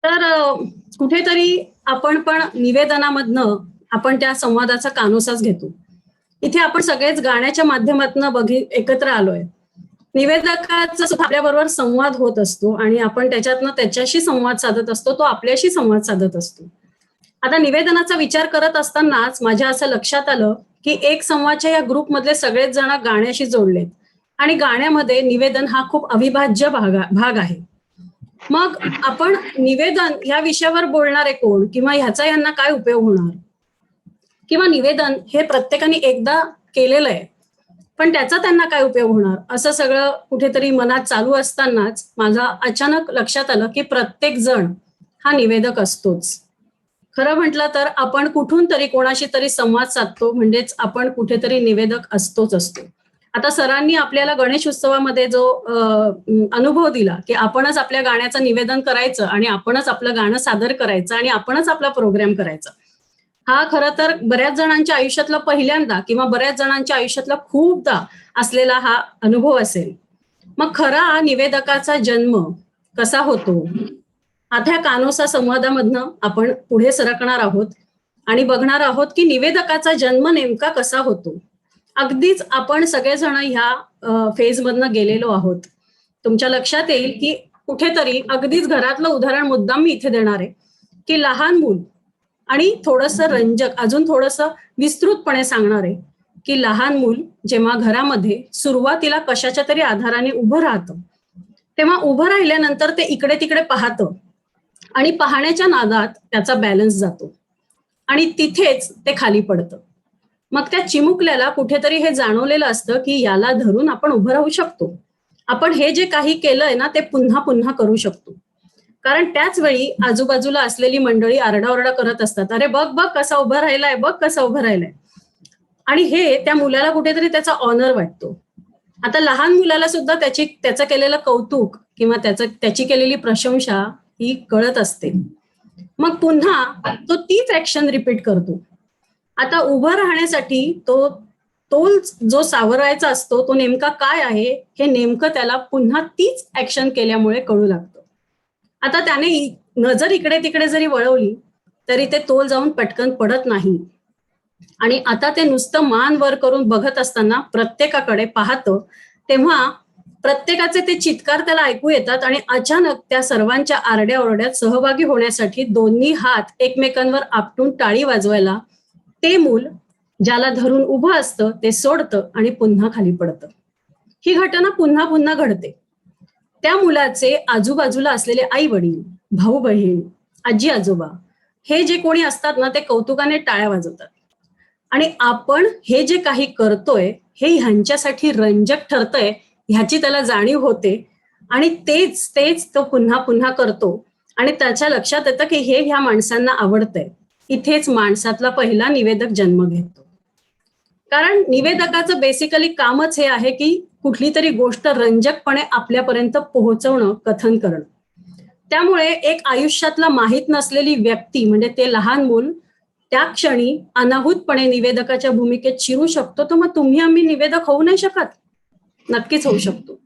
तर कुठेतरी आपण पण निवेदनामधनं आपण त्या संवादाचा कानोसाच घेतो. इथे आपण सगळेच गाण्याच्या माध्यमातून एकत्र आलोय. निवेदकाचा सुद्धा आपल्याबरोबर संवाद होत असतो आणि आपण त्याच्यातनं त्याच्याशी संवाद साधत असतो, तो आपल्याशी संवाद साधत असतो. आता निवेदनाचा विचार करत असतानाच माझ्या असं लक्षात आलं की एक संवादच्या या ग्रुपमधले सगळेच जण गाण्याशी जोडलेत आणि गाण्यामध्ये निवेदन हा खूप अविभाज्य भाग आहे. मग आपण निवेदन या विषयावर बोलणारे कोण किंवा ह्याचा यांना काय उपयोग होणार, किंवा निवेदन हे प्रत्येकाने एकदा केलेलं आहे पण त्याचा त्यांना काय उपयोग होणार, असं सगळं कुठेतरी मनात चालू असतानाच माझा अचानक लक्षात आलं की प्रत्येक जण हा निवेदक असतोच. खरं म्हटलं तर आपण कुठून तरी कोणाशी तरी संवाद साधतो, म्हणजेच आपण कुठेतरी निवेदक असतो. आता सरांनी आपल्याला गणेश उत्सवामध्ये जो अनुभव दिला की आपणच आपल्या गाण्याचं निवेदन करायचं आणि आपणच आपलं गाणं सादर करायचं आणि आपणच आपला प्रोग्राम करायचा, हा खरं तर बऱ्याच जणांच्या आयुष्यातला पहिल्यांदा किंवा बऱ्याच जणांच्या आयुष्यातला खूपदा असलेला हा अनुभव असेल. मग खरा निवेदकाचा जन्म कसा होतो, आता ह्या कानोसा संवादामधनं आपण पुढे सरकणार आहोत आणि बघणार आहोत की निवेदकाचा जन्म नेमका कसा होतो. अगदीच आपण सगळेजण ह्या फेजमधनं गेलेलो आहोत. तुमच्या लक्षात येईल की कुठेतरी अगदीच घरातलं उदाहरण मुद्दाम मी इथे देणार आहे की लहान मूल, आणि थोडंसं रंजक, अजून थोडंसं विस्तृतपणे सांगणार आहे की लहान मूल जेव्हा घरामध्ये सुरुवातीला कशाच्या तरी आधाराने उभं राहतं, तेव्हा उभं राहिल्यानंतर ते इकडे तिकडे पाहतं आणि पाहण्याच्या नादात त्याचा बॅलन्स जातो आणि तिथेच ते खाली पडतं. मग त्या चिमुकल्याला कुठेतरी हे जाणवलेलं असतं की याला धरून आपण उभं राहू शकतो, आपण हे जे काही केलंय ना ते पुन्हा पुन्हा करू शकतो. कारण त्याच वेळी आजूबाजूला असलेली मंडळी आरडाओरडा करत असतात, अरे बघ बघ कसा उभा राहिलाय, बघ कसा उभा राहिलाय. आणि हे त्या मुलाला कुठेतरी त्याचा ऑनर वाटतो. आता लहान मुलाला सुद्धा त्याचं केलेलं कौतुक किंवा त्याची केलेली प्रशंसा ही कळत असते. मग पुन्हा तो तीच ऍक्शन रिपीट करतो. आता उभं राहण्यासाठी तोल जो सावरायचा असतो तो नेमका काय आहे हे नेमकं त्याला पुन्हा तीच ऍक्शन केल्यामुळे कळू लागतं. आता त्याने नजर इकडे तिकडे जरी वळवली तरी ते तोल जाऊन पटकन पडत नाही आणि आता ते नुसतं मान वर करून बघत असताना प्रत्येकाकडे पाहतं, तेव्हा प्रत्येकाचे ते चित्कार त्याला ऐकू येतात आणि अचानक त्या सर्वांच्या आरड्याओरड्यात सहभागी होण्यासाठी दोन्ही हात एकमेकांवर आपटून टाळी वाजवायला ते मूल ज्याला धरून उभं असतं ते सोडतं आणि पुन्हा खाली पडतं. ही घटना पुन्हा पुन्हा घडते. त्या मुलाचे आजूबाजूला असलेले आई वडील, भाऊ बहीण, आजी आजोबा हे जे कोणी असतात ना ते कौतुकाने टाळ्या वाजवतात आणि आपण हे जे काही करतोय हे ह्यांच्यासाठी रंजक ठरतंय ह्याची त्याला जाणीव होते आणि तेच तो पुन्हा पुन्हा करतो आणि त्याच्या लक्षात येतं की हे ह्या माणसांना आवडतंय. इथेच माणसातला पहिला निवेदक जन्म घेतो. कारण निवेदकाचं बेसिकली कामच हे आहे की कुठली तरी गोष्ट रंजकपणे आपल्यापर्यंत पोहोचवणं, कथन करणं. त्यामुळे एक आयुष्यातला माहीत नसलेली व्यक्ती म्हणजे ते लहान मूल त्या क्षणी अनाहूतपणे निवेदकाच्या भूमिकेत शिरू शकतो. तर मग तुम्ही आम्ही निवेदक होऊ नाही शकत? नक्कीच होऊ शकतो.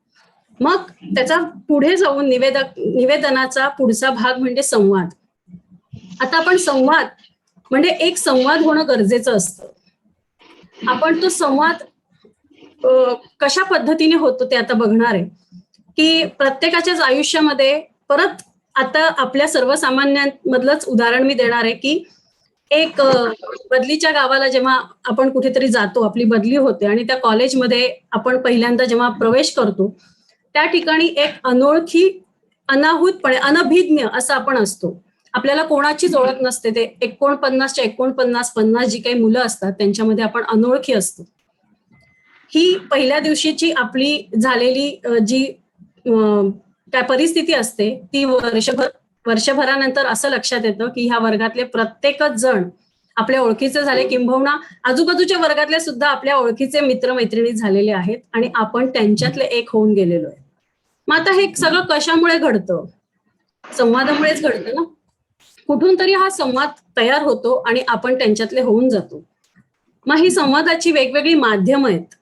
मग त्याचा पुढे जाऊन निवेदनाचा पुढचा भाग म्हणजे संवाद. आता आपण संवाद म्हणजे एक संवाद होणं गरजेचं असतं. आपण तो संवाद कशा पद्धतीने होतो ते आता बघणार आहे की प्रत्येकाच्याच आयुष्यामध्ये परत आता आपल्या सर्वसामान्यांमधलंच उदाहरण मी देणार आहे की एक बदलीच्या गावाला जेव्हा आपण कुठेतरी जातो, आपली बदली होते आणि त्या कॉलेजमध्ये आपण पहिल्यांदा जेव्हा प्रवेश करतो त्या ठिकाणी एक अनोळखी, अनाहूतपणे, अनभिज्ञ असं आपण असतो. आपल्याला कोणाचीच ओळख नसते. ते 49च्या 49 जी काही मुलं असतात त्यांच्यामध्ये आपण अनोळखी असतो. ही पहिल्या दिवशीची आपली झालेली जी काय परिस्थिती असते ती वर्षभरानंतर असं लक्षात येतं की ह्या वर्गातले प्रत्येकच जण आपल्या ओळखीचे झाले, किंबहुना आजूबाजूच्या वर्गातले सुद्धा आपल्या ओळखीचे मित्रमैत्रिणी झालेले आहेत आणि आपण त्यांच्यातले एक होऊन गेलेलो आहे. मग आता हे सगळं कशामुळे घडतं? संवादामुळेच घडतं ना. कुठून तरी हा संवाद तयार होतो आणि आपण त्यांच्यातले होऊन जातो. मग ही संवादाची वेगवेगळी माध्यमं आहेत.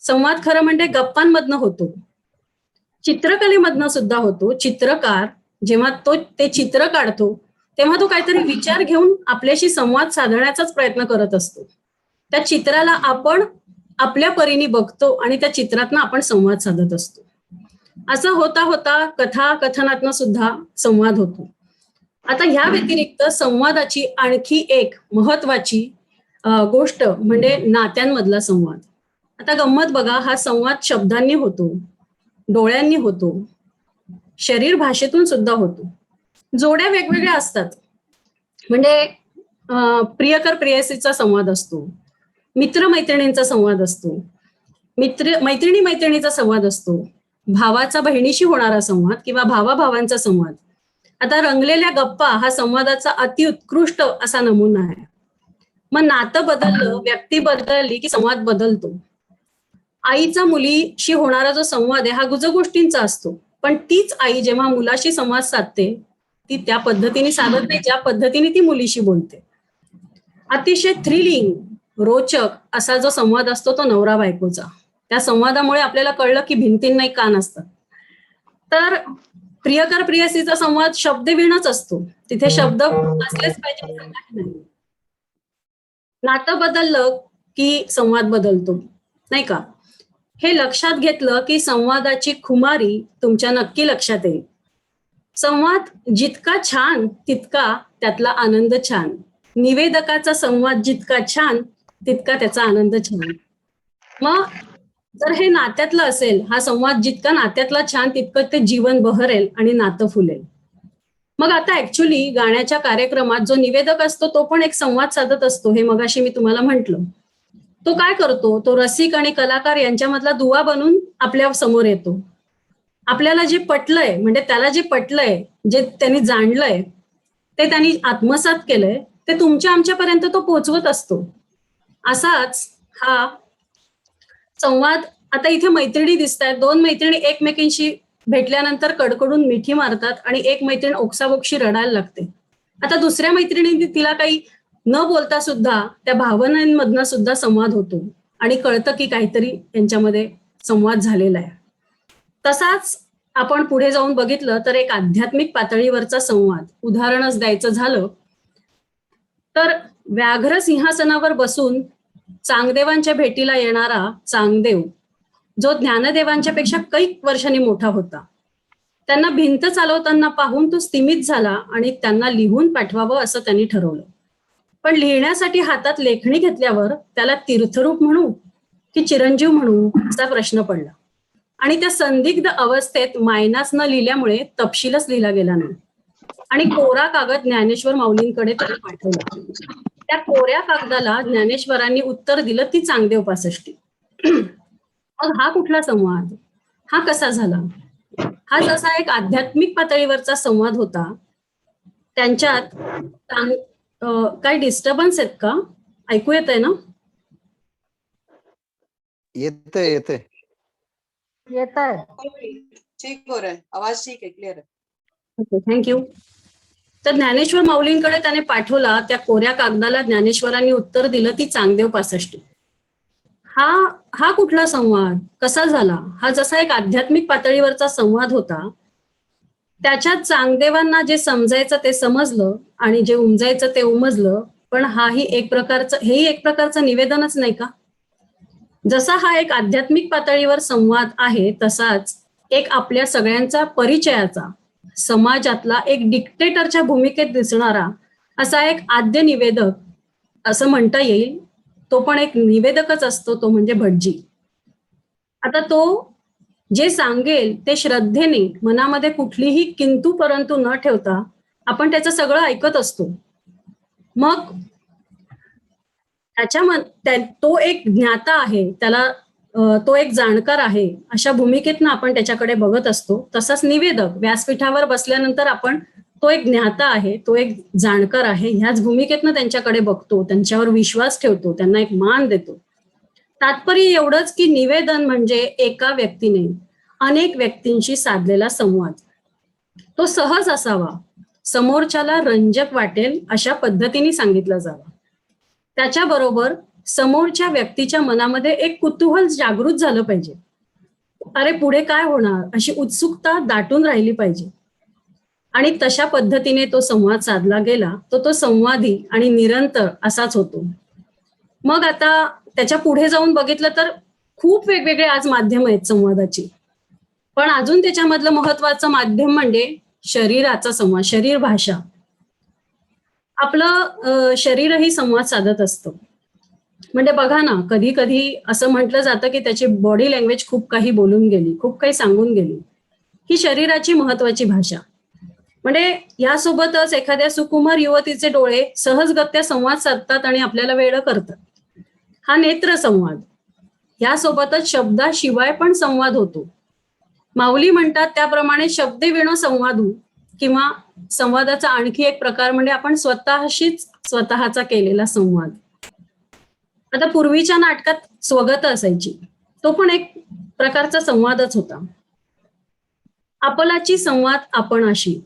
संवाद खरं म्हणजे गप्पांमधनं होतो, चित्रकलेमधनं सुद्धा होतो. चित्रकार जेव्हा तो ते चित्र काढतो तेव्हा तो काहीतरी विचार घेऊन आपल्याशी संवाद साधण्याचाच प्रयत्न करत असतो. त्या चित्राला आपण आपल्या परीने बघतो आणि त्या चित्रातनं आपण संवाद साधत असतो. असं होता होता कथा कथनातनं सुद्धा संवाद होतो. आता ह्या व्यतिरिक्त संवादाची आणखी एक महत्वाची गोष्ट म्हणजे नात्यांमधला संवाद. आता गंमत बघा, हा संवाद शब्दांनी होतो, डोळ्यांनी होतो, शरीर भाषेतून सुद्धा होतो. जोड्या वेगवेगळ्या असतात. म्हणजे प्रियकर प्रेयसीचा संवाद असतो, मित्रमैत्रिणींचा संवाद असतो, मैत्रिणी मैत्रिणीचा संवाद असतो, भावाचा बहिणीशी होणारा संवाद किंवा भावाभावांचा संवाद. आता रंगलेल्या गप्पा हा संवादाचा अतिउत्कृष्ट असा नमुना आहे. मग नातं बदललं, व्यक्ती बदलली की संवाद बदलतो. आईचा मुलीशी होणारा जो संवाद आहे हा गुजगोष्टींचा असतो, पण तीच आई जेव्हा मुलाशी संवाद साधते ती त्या पद्धतीने साधत नाही ज्या पद्धतीने ती मुलीशी बोलते. अतिशय थ्रिलिंग, रोचक असा जो संवाद असतो तो नवरा बायकोचा. त्या संवादामुळे आपल्याला कळलं की भिंतींनाही कान असतात. तर प्रियकर प्रियसीचा संवाद शब्दविणच असतो, तिथे शब्द असलेच पाहिजे असं काही नाही. नातं बदललं की संवाद बदलतो, नाही का? हे लक्षात घेतलं की संवादाची खुमारी तुमच्या नक्की लक्षात येईल. संवाद जितका छान तितका त्यातला आनंद छान. निवेदकाचा संवाद जितका छान तितका त्याचा आनंद छान. मग जर हे नात्यातलं असेल, हा संवाद जितका नात्यातला छान तितकं ते जीवन बहरेल आणि नातं फुलेल. मग आता ऍक्च्युली गाण्याच्या कार्यक्रमात जो निवेदक असतो तो पण एक संवाद साधत असतो, हे मगाशी मी तुम्हाला म्हंटल. तो काय करतो, तो रसिक आणि कलाकार यांच्यामधला दुवा बनून आपल्या समोर येतो. आपल्याला जे पटलंय, म्हणजे त्याला जे पटलंय, जे त्यांनी जाणलंय, ते त्यांनी आत्मसात केलंय, ते तुमच्या आमच्यापर्यंत तो पोहोचवत असतो. असाच हा संवाद. आता इथे मैत्रिणी दिसत आहेत, दोन मैत्रिणी एकमेकींशी भेटल्यानंतर कडकडून मिठी मारतात आणि एक मैत्रीण ओक्साबोक्शी रडायला लागते. आता दुसऱ्या मैत्रिणींनी तिला काही न बोलता सुद्धा त्या भावनांमधनं सुद्धा संवाद होतो आणि कळतं की काहीतरी यांच्यामध्ये संवाद झालेला आहे. तसाच आपण पुढे जाऊन बघितलं तर एक आध्यात्मिक पातळीवरचा संवाद उदाहरणच द्यायचं झालं तर व्याघ्र सिंहासनावर बसून चांगदेवांच्या भेटीला येणारा चांगदेव, जो ज्ञानदेवांच्या पेक्षा कैक वर्षांनी मोठा होता, त्यांना भिंत चालवताना पाहून तो स्तिमित झाला आणि त्यांना लिहून पाठवावं असं त्यांनी ठरवलं. पण लिहिण्यासाठी हातात लेखणी घेतल्यावर त्याला तीर्थरूप म्हणू की चिरंजीव म्हणू असा प्रश्न पडला आणि त्या संदिग्ध अवस्थेत मायनास न लिहिल्यामुळे तपशीलच लिहिला गेला नाही आणि कोरा कागद ज्ञानेश्वर माऊलींकडे त्याला पाठवला. त्या कोऱ्या कागदाला ज्ञानेश्वरांनी उत्तर दिलं, ती चांगदेव पासष्टी. मग हा कुठला संवाद, हा कसा झाला? हा जसा एक आध्यात्मिक पातळीवरचा संवाद होता. त्यांच्यात काय डिस्टर्बन्स आहेत का? ऐकू येत आहे ना? येतंय येतंय येतंय. ठीक हो रहा है, आवाज ठीक है, क्लियर है. Okay, thank you. तर ज्ञानेश्वर माऊलींकडे त्याने पाठवला. त्या कोऱ्या कागदाला ज्ञानेश्वरांनी उत्तर दिलं, ती चांगदेव पासष्टी. हा कुठला संवाद, कसा झाला? हा जसा एक आध्यात्मिक पातळीवरचा संवाद होता, त्याच्यात चांगदेवांना जे समजायचं ते समजलं आणि जे उमजायचं ते उमजलं. पण हेही एक प्रकारचं निवेदनच नाही का? जसा हा एक आध्यात्मिक पातळीवर संवाद आहे, तसाच एक आपल्या सगळ्यांचा परिचयाचा, समाजातला एक डिक्टेटरच्या भूमिकेत दिसणारा असा एक आद्य निवेदक असं म्हणता येईल. तो पण एक निवेदकच असतो, तो म्हणजे भटजी. आता तो जे सांगेल ते श्रद्धेने, मनामध्ये कुठलीही किंतु परंतु न ठेवता आपण त्याचं सगळं ऐकत असतो. मग तो एक ज्ञाता आहे, त्याला तो एक जाणकार आहे अशा भूमिकेतनं आपण त्याच्याकडे बघत असतो. तसाच निवेदक व्यासपीठावर बसल्यानंतर आपण तो एक ज्ञाता आहे, तो एक जाणकार आहे ह्याच भूमिकेतनं त्यांच्याकडे बघतो, त्यांच्यावर विश्वास ठेवतो, त्यांना एक मान देतो. तात्पर्य एवढंच की निवेदन म्हणजे एका व्यक्तीने अनेक व्यक्तींशी साधलेला संवाद. तो सहज असावा, समोरच्याला रंजक वाटेल अशा पद्धतीने सांगितला जावा. त्याच्याबरोबर समोरच्या व्यक्तीच्या मनामध्ये एक कुतूहल जागृत झालं पाहिजे. अरे पुढे काय होणार अशी उत्सुकता दाटून राहिली पाहिजे. आणि तशा पद्धतीने तो संवाद साधला गेला तो संवादी आणि निरंतर असाच होतो. मग आता त्याच्या पुढे जाऊन बघितलं तर खूप वेगवेगळे आज माध्यम आहेत संवादाची, पण अजून त्याच्यामधलं महत्वाचं माध्यम म्हणजे शरीराचा संवाद, शरीर भाषा. आपलं शरीरही संवाद साधत असतं. म्हणजे बघा ना, कधी कधी असं म्हटलं जातं की त्याची बॉडी लँग्वेज खूप काही बोलून गेली, खूप काही सांगून गेली. ही शरीराची महत्वाची भाषा. म्हणजे यासोबतच एखाद्या सुकुमार युवतीचे डोळे सहजगत्या संवाद साधतात आणि आपल्याला वेडं करतात. हा नेत्र संवाद. यासोबतच शब्दाशिवाय पण संवाद होतो. माऊली म्हणतात त्याप्रमाणे शब्दे विणो संवादू, किंवा संवादाचा आणखी एक प्रकार म्हणजे आपण स्वतःशीच स्वतःचा केलेला संवाद. आता पूर्वीच्या नाटकात स्वगत असायची, तो पण एक प्रकारचा संवादच होता. आपलाची संवाद आपणाशी.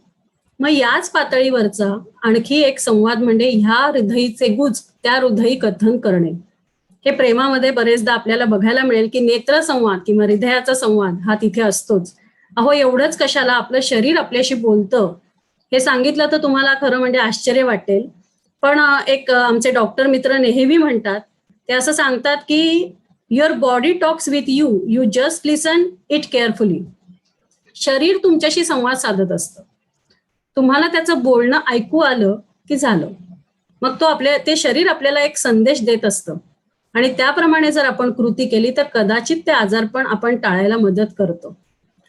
मग याच पातळीवरचा आणखी एक संवाद म्हणजे ह्या हृदयीचे गुज त्या हृदयी कथन करणे. हे प्रेमामध्ये बरेचदा आपल्याला बघायला मिळेल की नेत्र संवाद किंवा हृदयाचा संवाद हा तिथे असतोच. अहो एवढंच कशाला, आपलं शरीर आपल्याशी बोलतं हे सांगितलं तर तुम्हाला खरं म्हणजे आश्चर्य वाटेल. पण एक आमचे डॉक्टर मित्र नेहमी म्हणतात, ते असं सांगतात की your body talks with you, you just listen it carefully. शरीर तुमच्याशी संवाद साधत असतं. तुम्हाला त्याचं बोलणं ऐकू आलं की झालं. मग ते शरीर आपल्याला एक संदेश देत असतं आणि त्याप्रमाणे जर आपण कृती केली तर कदाचित ते आजारपण आपण टाळायला मदत करतो.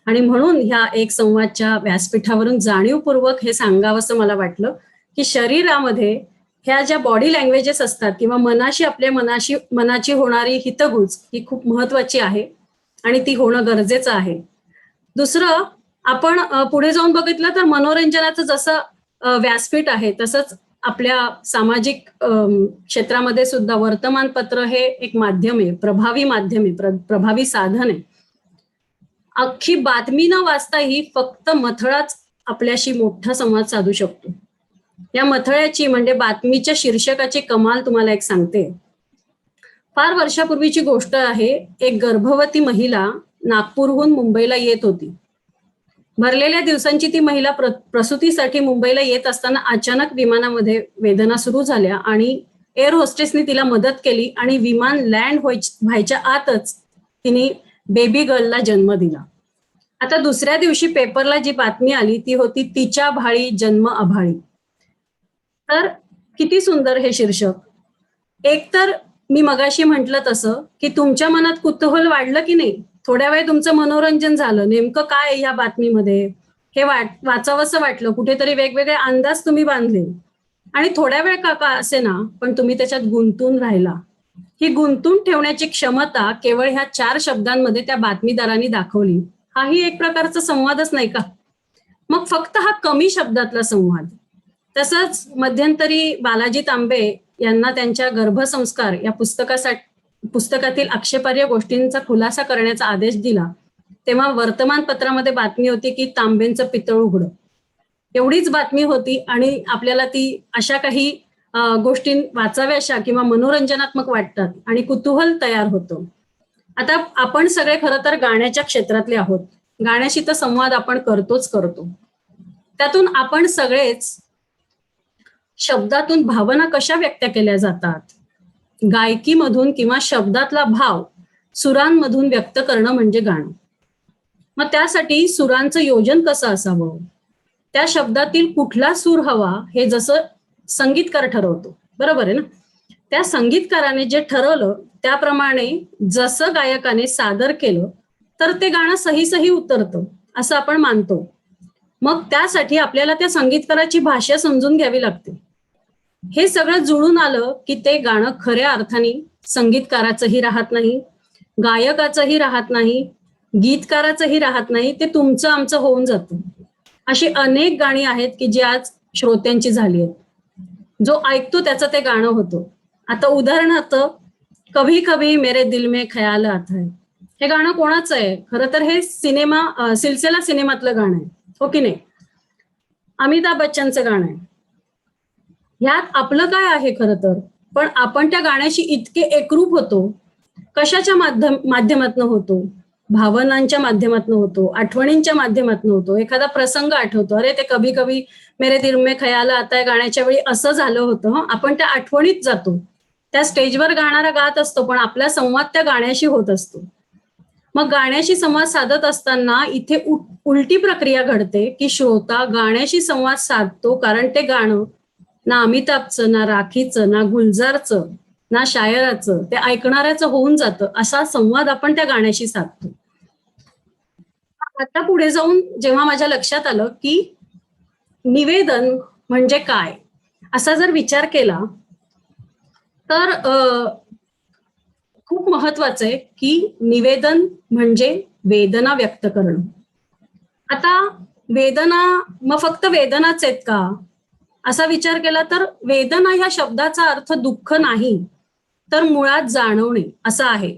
आणि म्हणून ह्या एक संवादच्या व्यासपीठावरून जाणीवपूर्वक हे सांगावंसं मला वाटलं की शरीरामध्ये ह्या ज्या बॉडी लँग्वेजेस असतात किंवा मनाची होणारी हितगुज ही खूप महत्वाची आहे आणि ती होणं गरजेचं आहे. दुसरं, आपण पुढे जाऊन बघितलं तर मनोरंजनाचं जसं व्यासपीठ आहे तसंच आपल्या सामाजिक क्षेत्रामध्ये सुद्धा वर्तमानपत्र हे एक माध्यम आहे, प्रभावी माध्यम आहे, प्रभावी साधन आहे. अख्खी बातमी न वाचताही फक्त मथळाच आपल्याशी मोठा संवाद साधू शकतो. या मथळ्याची म्हणजे बातमीच्या शीर्षकाची कमाल तुम्हाला एक सांगते. फार वर्षापूर्वीची गोष्ट आहे. एक गर्भवती महिला नागपूरहून मुंबईला येत होती. भरलेल्या दिवसांची ती महिला प्रसूतीसाठी मुंबईला येत असताना अचानक विमानामध्ये वेदना सुरू झाल्या आणि एअर होस्टेसने तिला मदत केली आणि विमान लँड व्हायच्या आतच तिने बेबी गर्लला जन्म दिला. आता दुसऱ्या दिवशी पेपरला जी बातमी आली ती होती, तिच्या भाळी जन्म अभाळी. तर किती सुंदर हे शीर्षक. एकतर मी मगाशी म्हटलं तसं की तुमच्या मनात कुतूहल वाढलं की नाही, थोड्या वेळ तुमचं मनोरंजन झालं, नेमकं काय या बातमीमध्ये हे वाचावंसं वाटलं, कुठेतरी वेगवेगळे अंदाज तुम्ही बांधले आणि थोड्या वेळ का असे ना पण तुम्ही त्याच्यात गुंतून राहिला. ही गुंतून ठेवण्याची क्षमता केवळ ह्या 4 शब्दांमध्ये त्या बातमीदारांनी दाखवली. हाही एक प्रकारचा संवादच नाही का? मग फक्त हा कमी शब्दातला संवाद. तसंच मध्यंतरी बालाजी तांबे यांना त्यांच्या गर्भसंस्कार या पुस्तकातील आक्षेपार्ह गोष्टींचा खुलासा करण्याचा आदेश दिला, तेव्हा वर्तमानपत्रामध्ये बातमी होती की तांबेंचं पितळ उघडं. एवढीच बातमी होती आणि आपल्याला ती अशा काही गोष्टी वाचाव्याशा किंवा मनोरंजनात्मक वाटतात आणि कुतूहल तयार होतं. आता आपण सगळे खरं तर गाण्याच्या क्षेत्रातले आहोत. गाण्याशी तर संवाद आपण करतोच करतो. त्यातून आपण सगळेच शब्दातून भावना कशा व्यक्त केल्या जातात, गायकीमधून किंवा शब्दातला भाव सुरांमधून व्यक्त करणं म्हणजे गाणं. मग त्यासाठी सुरांचं योजन कसं असावं, त्या शब्दातील कुठला सूर हवा हे जसं संगीतकार ठरवतो, बरोबर आहे ना? त्या संगीतकाराने जे ठरवलं त्याप्रमाणे जसं गायकाने सादर केलं तर ते गाणं सही उतरतं असं आपण मानतो. मग त्यासाठी आपल्याला त्या संगीतकाराची भाषा समजून घ्यावी लागते. हे सगळं जुळून आलं की ते गाणं खऱ्या अर्थाने संगीतकाराचंही राहत नाही, गायकाचंही राहत नाही, गीतकाराचंही राहत नाही, ते तुमचं आमचं होऊन जातं. अशी अनेक गाणी आहेत की जी आज श्रोत्यांची झाली आहेत. जो ऐकतो त्याचं ते गाणं होतं. आता उदाहरणार्थ कभी कभी मेरे दिल में ख्याल आता है, हे गाणं कोणाचं आहे? खरं तर हे सिलसिला सिनेमातलं गाणं आहे, हो की नाही? अमिताभ बच्चनचं गाणं आहे. ह्यात आपलं काय आहे खरं तर, पण आपण त्या गाण्याशी इतके एकरूप होतो. कशाच्या माध्यमातून होतो? भावनांच्या माध्यमातून होतो, आठवणींच्या माध्यमातून होतो, एखादा प्रसंग आठवतो, अरे ते कभी कभी मेरे दिल में ख्याल आता है गाण्याच्या वेळी असं झालं होतं. आपण त्या आठवणीत जातो, त्या स्टेजवर गाणारा गात असतो, पण आपला संवाद त्या गाण्याशी होत असतो. मग गाण्याशी संवाद साधत असताना इथे उलटी प्रक्रिया घडते की श्रोता गाण्याशी संवाद साधतो, कारण ते गाणं ना अमिताभचं, ना राखीचं, ना गुलजारचं, ना शायराचं, ते ऐकणाऱ्याचं होऊन जातं. असा संवाद आपण त्या गाण्याशी साधतो. आता पुढे जाऊन जेव्हा माझ्या लक्षात आलं की निवेदन म्हणजे काय, असा जर विचार केला तर खूप महत्वाचं आहे की निवेदन म्हणजे वेदना व्यक्त करणं. आता वेदना मग फक्त वेदनाच आहेत का, असा विचार केला तर वेदना ह्या शब्दाचा अर्थ दुःख नाही, तर मुळात जाणवणे असा आहे.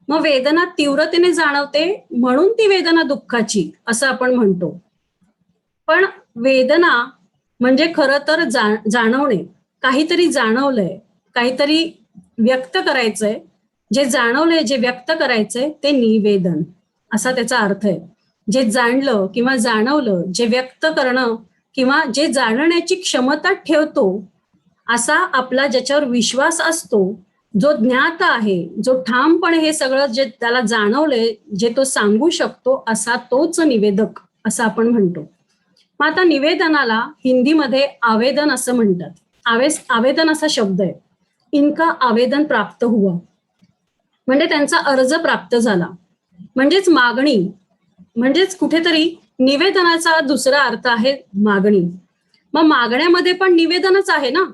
मग वेदना तीव्रतेने जाणवते म्हणून ती वेदना दुःखाची असं आपण म्हणतो. पण वेदना म्हणजे खरं तर जाणवणे, काहीतरी जाणवलंय, काहीतरी व्यक्त करायचंय, जे जाणवलंय, जे व्यक्त करायचंय ते निवेदन असा त्याचा अर्थ आहे. जे जाणलं किंवा जाणवलं, जे व्यक्त करणं किंवा जे जाणण्याची क्षमता ठेवतो, असा आपला ज्याच्यावर विश्वास असतो, जो ज्ञात आहे, जो ठामपणे हे सगळं जे त्याला जाणवलंय, जे तो सांगू शकतो, असा तोच निवेदक असं आपण म्हणतो. मग आता निवेदनाला हिंदीमध्ये आवेदन असं म्हणतात. आवेदन असा शब्द आहे. इनका आवेदन प्राप्त हुआ म्हणजे त्यांचा अर्ज प्राप्त झाला, म्हणजेच मागणी, म्हणजेच कुठेतरी निवेदनाचा दुसरा अर्थ आहे मागणी. मग मागण्यामध्ये पण निवेदनच आहे ना.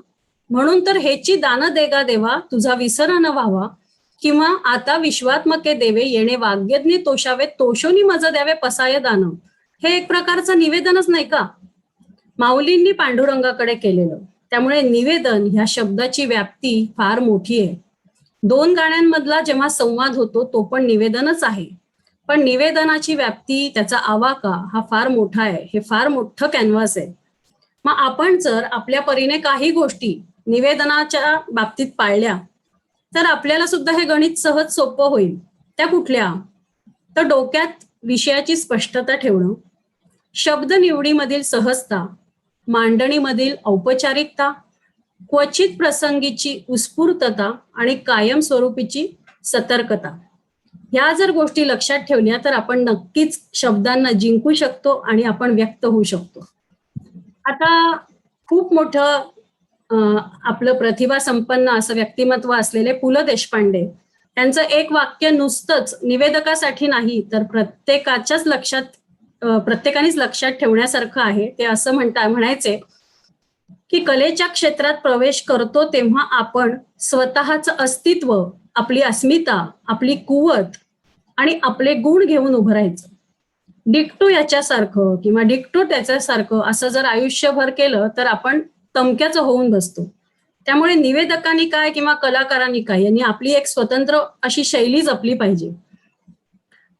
म्हणून तर हेची दान देगा देवा तुझा विसर न व्हावा, किंवा आता विश्वात्मके देवे येणे वाग्यज्ञे तोषावे तोषोनी मज द्यावे पसाय दान, हे एक प्रकारचं निवेदनच नाही का, माऊलींनी पांडुरंगाकडे केलेलं. त्यामुळे निवेदन ह्या शब्दाची व्याप्ती फार मोठी आहे. 2 गाण्यांमधला जेव्हा संवाद होतो तो पण निवेदनच आहे, पण निवेदनाची व्याप्ती, त्याचा आवाका हा फार मोठा आहे. हे फार मोठं कॅनव्हास आहे. मग आपण जर आपल्या परीने काही गोष्टी निवेदनाच्या बाबतीत पाळल्या तर आपल्याला सुद्धा हे गणित सहज सोपं होईल. त्या कुठल्या, तर डोक्यात विषयाची स्पष्टता ठेवणं, शब्द निवडीमधील सहजता, मांडणीमधील औपचारिकता, क्वचित प्रसंगीची उत्स्फूर्तता आणि कायमस्वरूपीची सतर्कता. ह्या जर गोष्टी लक्षात ठेवल्या तर आपण नक्कीच शब्दांना जिंकू शकतो आणि आपण व्यक्त होऊ शकतो. आता खूप मोठं आपलं प्रतिभा संपन्न असं व्यक्तिमत्व असलेले पु ल देशपांडे यांचं एक वाक्य नुसतंच निवेदकासाठी नाही तर प्रत्येकानेच लक्षात ठेवण्यासारखं आहे. ते असं म्हणायचे की कलेच्या क्षेत्रात प्रवेश करतो तेव्हा आपण स्वतःचं अस्तित्व, आपली अस्मिता, आपली कुवत आणि आपले गुण घेऊन उभं राहायचं. डिक्टो याच्यासारखं किंवा डिक्टो त्याच्यासारखं असं जर आयुष्यभर केलं तर आपण तमक्याचं होऊन बसतो. त्यामुळे निवेदकांनी काय किंवा कलाकारांनी काय यांनी आपली एक स्वतंत्र अशी शैली जपली पाहिजे.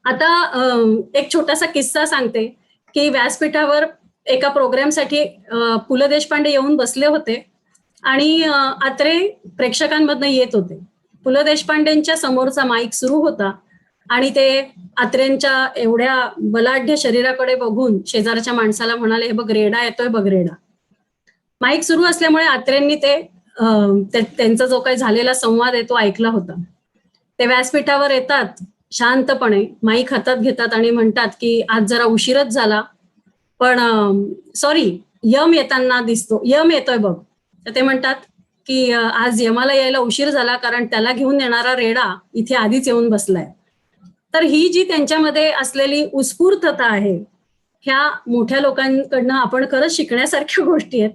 आता एक छोटासा किस्सा सांगते की व्यासपीठावर एका प्रोग्रामसाठी पु ल देशपांडे येऊन बसले होते आणि आत्रे प्रेक्षकांमधनं येत होते. पु ल देशपांडेंच्या समोरचा माईक सुरू होता आणि ते आत्रेंच्या एवढ्या बलाढ्य शरीराकडे बघून शेजारच्या माणसाला म्हणाले, हे बघ रेडा येतोय, बघ रेडा. माईक सुरू असल्यामुळे आत्रेंनी त्यांचा जो काही झालेला संवाद आहे तो ऐकला होता. ते व्यासपीठावर येतात, शांतपणे माईक हातात घेतात आणि म्हणतात की आज जरा उशीरच झाला, पण सॉरी, यम येताना दिसतो, यम येतोय बघ. तर ते म्हणतात की आज यमाला यायला उशीर झाला कारण त्याला घेऊन येणारा रेडा इथे आधीच येऊन बसलाय. तर ही जी त्यांच्यामध्ये असलेली उत्स्फूर्तता आहे, ह्या मोठ्या लोकांकडनं आपण खरंच शिकण्यासारख्या गोष्टी आहेत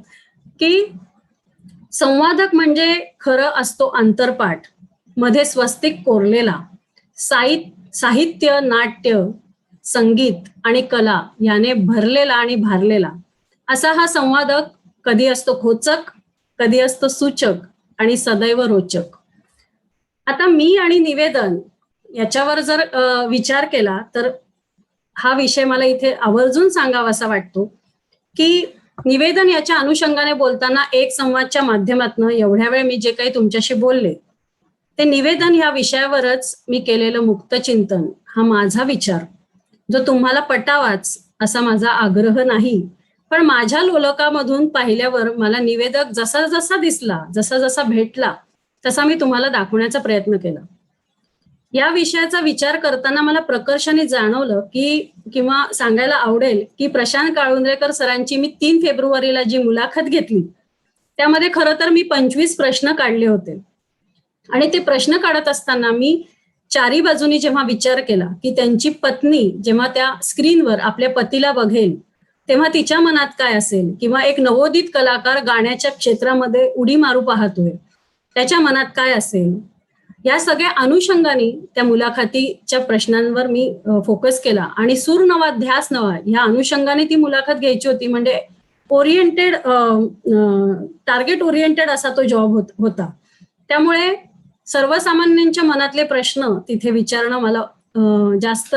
की संवादक म्हणजे खरं असतो अंतरपाठ, मध्ये स्वस्तिक कोरलेला, साहित्य, नाट्य, संगीत आणि कला याने भरलेला आणि भारलेला असा हा संवादक. कधी असतो खोचक, कधी असतो सूचक आणि सदैव रोचक. आता मी आणि निवेदन याच्यावर जर विचार केला तर हा विषय मला इथे आवर्जून सांगावासा वाटतो की निवेदन याच्या अनुषंगाने बोलताना एक संवादच्या माध्यमातून एवढ्या वेळ मी जे काही तुमच्याशी बोलले ते निवेदन ह्या विषयावरच मी केलेलं मुक्तचिंतन हा माझा विचार, जो तुम्हाला पटावाच असा माझा आग्रह नाही, पण माझ्या लोलकामधून पाहिल्यावर मला निवेदक जसा जसा दिसला, जसा जसा भेटला, तसा मी तुम्हाला दाखवण्याचा प्रयत्न केला. या विषयाचा विचार करताना मला प्रकर्षाने जाणवलं की, किंवा सांगायला आवडेल की, प्रशांत काळुंद्रेकर सरांची मी 3 फेब्रुवारीला जी मुलाखत घेतली त्यामध्ये खरं तर मी 25 प्रश्न काढले होते. आणि ते प्रश्न काढत असताना मी चारी बाजूनी जेव्हा विचार केला की त्यांची पत्नी जेव्हा त्या स्क्रीनवर आपल्या पतीला बघेल तेव्हा तिच्या मनात काय असेल, किंवा एक नवोदित कलाकार गाण्याच्या क्षेत्रामध्ये उडी मारू पाहतोय त्याच्या मनात काय असेल, या सगळ्या अनुषंगाने त्या मुलाखतीच्या प्रश्नांवर मी फोकस केला. आणि सूर नवा ध्यास नवा ह्या अनुषंगाने ती मुलाखत घ्यायची होती. म्हणजे ओरिएंटेड, टार्गेट ओरिएंटेड असा तो जॉब होता. त्यामुळे सर्वसामान्यांच्या मनातले प्रश्न तिथे विचारणं मला जास्त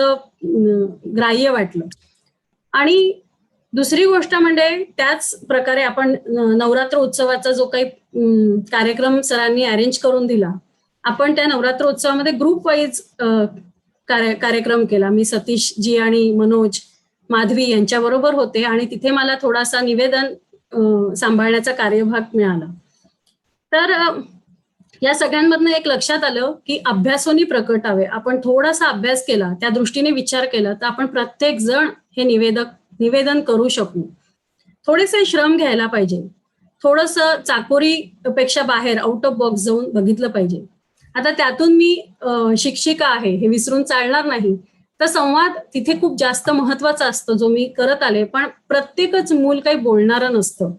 ग्राह्य वाटलं. आणि दुसरी गोष्ट म्हणजे त्याच प्रकारे आपण नवरात्र उत्सवाचा जो काही कार्यक्रम सरांनी अरेंज करून दिला, आपण त्या नवरात्र उत्सवामध्ये ग्रुप वाईज कार्यक्रम केला. मी सतीश जी आणि मनोज माधवी यांच्या बरोबर होते आणि तिथे मला थोडासा निवेदन सांभाळण्याचा कार्यभाग मिळाला. तर या सगळ्यांमधनं एक लक्षात आलं की अभ्यासोनी प्रकटावे. आपण थोडासा अभ्यास केला, त्या दृष्टीने विचार केला तर आपण प्रत्येक जण हे निवेदन करू शकू. थोडेसे श्रम घ्यायला पाहिजे, थोडंसं चाकोरीपेक्षा बाहेर आउट ऑफ बॉक्स जाऊन बघितलं पाहिजे. आता त्यातून मी शिक्षिका आहे हे विसरून चालणार नाही, तर संवाद तिथे खूप जास्त महत्वाचा असतो जो मी करत आले. पण प्रत्येकच मूल काही बोलणारं नसतं.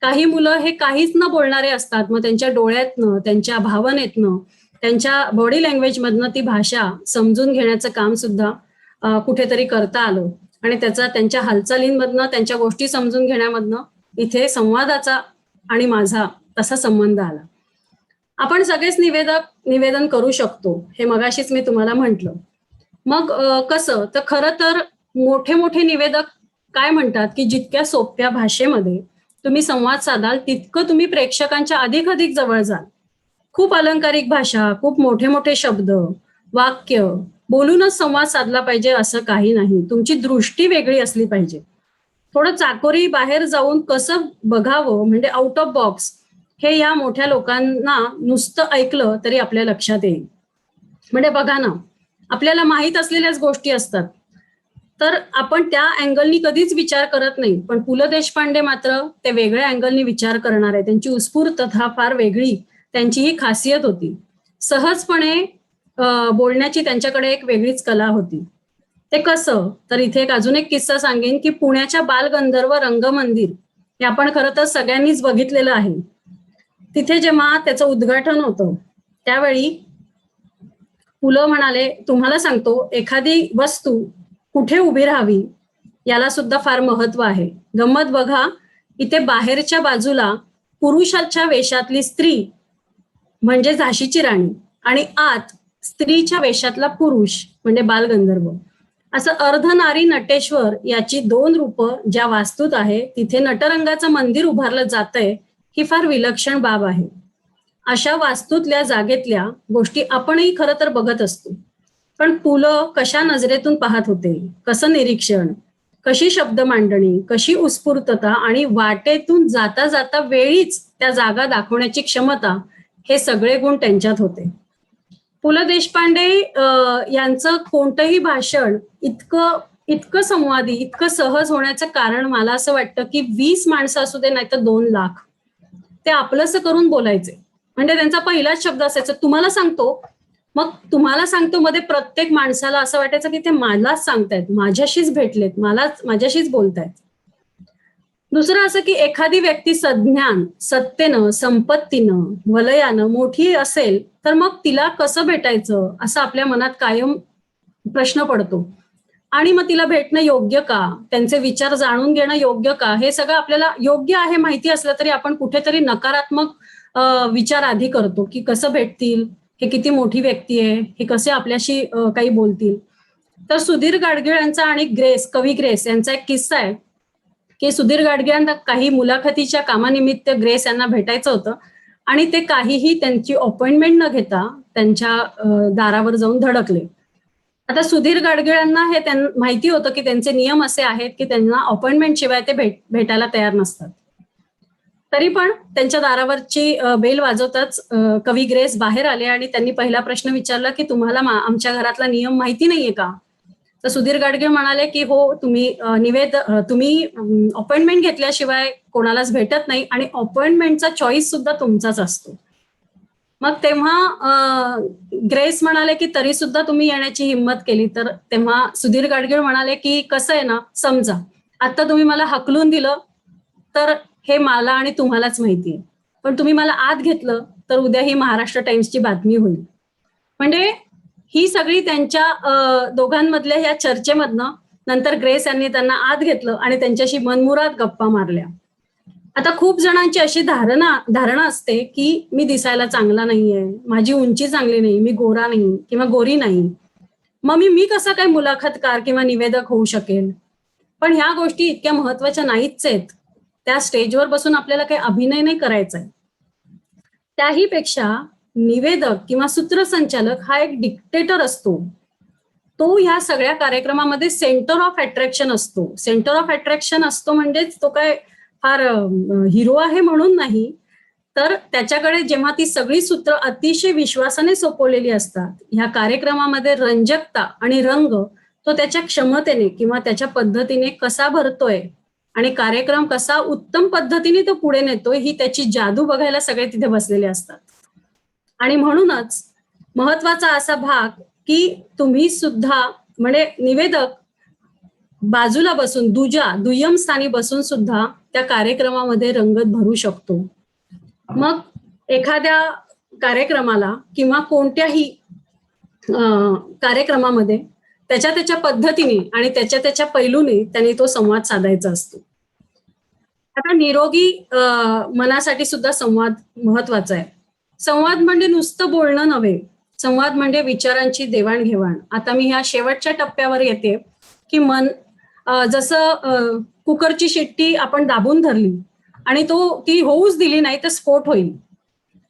काही मुलं हे काहीच न बोलणारे असतात. मग त्यांच्या डोळ्यातनं, त्यांच्या भावनेतनं, त्यांच्या बॉडी लँग्वेजमधनं ती भाषा समजून घेण्याचं काम सुद्धा कुठेतरी करता आलं. आणि त्याचा त्यांच्या हालचालींमधनं, त्यांच्या गोष्टी समजून घेण्यामधनं इथे संवादाचा आणि माझा तसा संबंध आला. आपण सगळेच निवेदन करू शकतो हे मगाशीच मी तुम्हाला म्हटलं. मग कसं, तर खरं तर मोठे मोठे निवेदक काय म्हणतात की जितक्या सोप्या भाषेमध्ये तुम्ही संवाद साधाल तितकं तुम्ही प्रेक्षकांच्या अधिक जवळ जाल. खूप अलंकारिक भाषा, खूप मोठे मोठे शब्द, वाक्य बोलूनच संवाद साधला पाहिजे असं काही नाही. तुमची दृष्टी वेगळी असली पाहिजे. थोडं चाकोरी बाहेर जाऊन कसं बघावं, म्हणजे आउट ऑफ बॉक्स, हे या मोठ्या लोकांना नुसतं ऐकलं तरी आपल्या लक्षात येईल. म्हणजे बघा ना, आपल्याला माहीत असलेल्याच गोष्टी असतात तर आपण त्या अँगलनी कधीच विचार करत नाही. पण पु ल देशपांडे मात्र ते वेगळ्या अँगलनी विचार करणार आहे. त्यांची उत्स्फूर्तता फार वेगळी, त्यांची ही खासियत होती. सहजपणे बोलण्याची त्यांच्याकडे एक वेगळीच कला होती. ते कसं, तर इथे अजून एक किस्सा सांगेन की पुण्याच्या बालगंधर्व रंगमंदिर हे आपण खरं तर सगळ्यांनीच बघितलेलं आहे. तिथे जेव्हा त्याचं उद्घाटन होतं त्यावेळी पु ल म्हणाले, तुम्हाला सांगतो एखादी वस्तू कुठे उभी राहावी याला सुद्धा फार महत्व आहे. गंमत बघा, इथे बाहेरच्या बाजूला पुरुषाच्या वेशातली स्त्री म्हणजे झाशीची राणी आणि आत स्त्रीच्या वेशातला पुरुष म्हणजे बालगंधर्व, असं अर्धनारी नटेश्वर याची 2 रूपं ज्या वास्तूत आहे तिथे नटरंगाचं मंदिर उभारलं जातंय, ही फार विलक्षण बाब आहे. अशा वास्तूतल्या जागेतल्या गोष्टी आपणही खरं तर बघत असतो. पण पु ल कशा नजरेतून पाहत होते, कसं निरीक्षण, कशी शब्द मांडणी, कशी उत्स्फूर्तता आणि वाटेतून जाता जाता वेळीच त्या जागा दाखवण्याची क्षमता, हे सगळे गुण त्यांच्यात होते. पु ल देशपांडे यांचं कोणतंही भाषण इतकं संवादी, इतकं सहज होण्याचं कारण मला असं वाटतं की 20 माणसं असू दे नाहीतर 2 लाख, ते आपलंसं करून बोलायचे. म्हणजे त्यांचा पहिलाच शब्द असायचा, तुम्हाला सांगतो. मग तुम्हाला सांगतो मध्ये प्रत्येक माणसाला असं वाटायचं की ते मलाच सांगतायत, माझ्याशीच भेटलेत, माझ्याशीच बोलतायत. दुसरं असं की एखादी व्यक्ती सज्ञान, सत्तेनं, संपत्तीनं, वलयानं मोठी असेल तर मग तिला कसं भेटायचं असं आपल्या मनात कायम प्रश्न पडतो. आणि मग तिला भेटणं योग्य का, त्यांचे विचार जाणून घेणं योग्य का, हे सगळं आपल्याला योग्य आहे माहिती असलं तरी आपण कुठेतरी नकारात्मक विचार आधी करतो की कसं भेटतील, हे किती मोठी व्यक्ती आहे, हे कसे आपल्याशी काही बोलतील. तर सुधीर गाडगीळ यांचा आणि कवी ग्रेस यांचा एक किस्सा आहे की सुधीर गाडगीळ यांना काही मुलाखतीच्या कामानिमित्त ग्रेस यांना भेटायचं होतं आणि ते काहीही त्यांची अपॉइंटमेंट न घेता त्यांच्या दारावर जाऊन धडकले. आता सुधीर गाडगिळांना हे माहिती होतं की त्यांचे नियम असे आहेत की त्यांना अपॉइंटमेंट शिवाय ते भेटायला तयार नसतात. तरी पण त्यांच्या दारावरची बेल वाजवताच कवी ग्रेस बाहेर आले आणि त्यांनी पहिला प्रश्न विचारला की तुम्हाला आमच्या घरातला नियम माहिती नाहीये का? तर सुधीर गाडगीळ म्हणाले की हो, तुम्ही तुम्ही अपॉइंटमेंट घेतल्याशिवाय कोणालाच भेटत नाही आणि अपॉइंटमेंटचा चॉईस सुद्धा तुमचाच असतो. मग तेव्हा ग्रेस म्हणाले की तरी सुद्धा तुम्ही येण्याची हिंमत केली. तर तेव्हा सुधीर गाडगीळ म्हणाले की कसं आहे ना, समजा आता तुम्ही मला हकलून दिलं तर हे मला आणि तुम्हालाच माहितीये, पण तुम्ही मला आत घेतलं तर उद्या ही महाराष्ट्र टाइम्सची बातमी होईल. म्हणजे ही सगळी त्यांच्या दोघांमधल्या ह्या चर्चेमधनं नंतर ग्रेस यांनी त्यांना आत घेतलं आणि त्यांच्याशी मनमुराद गप्पा मारल्या. आता खूप जणांची अशी धारणा असते की मी दिसायला चांगला नाहीये, माझी उंची चांगली नाही, मी गोरा नाही किंवा गोरी नाही, मग मी कसं काय मुलाखतकार किंवा निवेदक होऊ शकेल. पण ह्या गोष्टी इतक्या महत्वाच्या नाहीच आहेत. त्या स्टेजवर बसून आपल्याला काही अभिनय नाही करायचा आहे. त्याही पेक्षा निवेदक किंवा सूत्रसंचालक हा एक डिक्टेटर असतो. तो ह्या सगळ्या कार्यक्रमामध्ये सेंटर ऑफ अट्रॅक्शन असतो. सेंटर ऑफ अट्रॅक्शन असतो म्हणजेच तो काय फार हिरो आहे म्हणून नाही, तर त्याच्याकडे जेव्हा ती सगळी सूत्र अतिशय विश्वासाने सोपवलेली असतात, ह्या कार्यक्रमामध्ये रंजकता आणि रंग तो त्याच्या क्षमतेने किंवा त्याच्या पद्धतीने कसा भरतोय आणि कार्यक्रम कसा उत्तम पद्धतीने तो पुढे नेतोय, ही त्याची जादू बघायला सगळे तिथे बसलेले असतात. आणि म्हणूनच महत्वाचा असा भाग की तुम्ही सुद्धा म्हणजे निवेदक बाजूला बसून दुय्यम स्थानी बसून सुद्धा त्या कार्यक्रमामध्ये रंगत भरू शकतो. मग एखाद्या कार्यक्रमाला किंवा कोणत्याही कार्यक्रमामध्ये त्याच्या पद्धतीने आणि त्याच्या पैलूने त्यांनी तो संवाद साधायचा असतो. आता निरोगी मनासाठी सुद्धा संवाद महत्वाचा आहे. संवाद म्हणजे नुसतं बोलणं नव्हे, संवाद म्हणजे विचारांची देवाणघेवाण. आता मी ह्या शेवटच्या टप्प्यावर येते की मन जसं कुकरची शिट्टी आपण दाबून धरली आणि ती होऊच दिली नाही तर स्फोट होईल.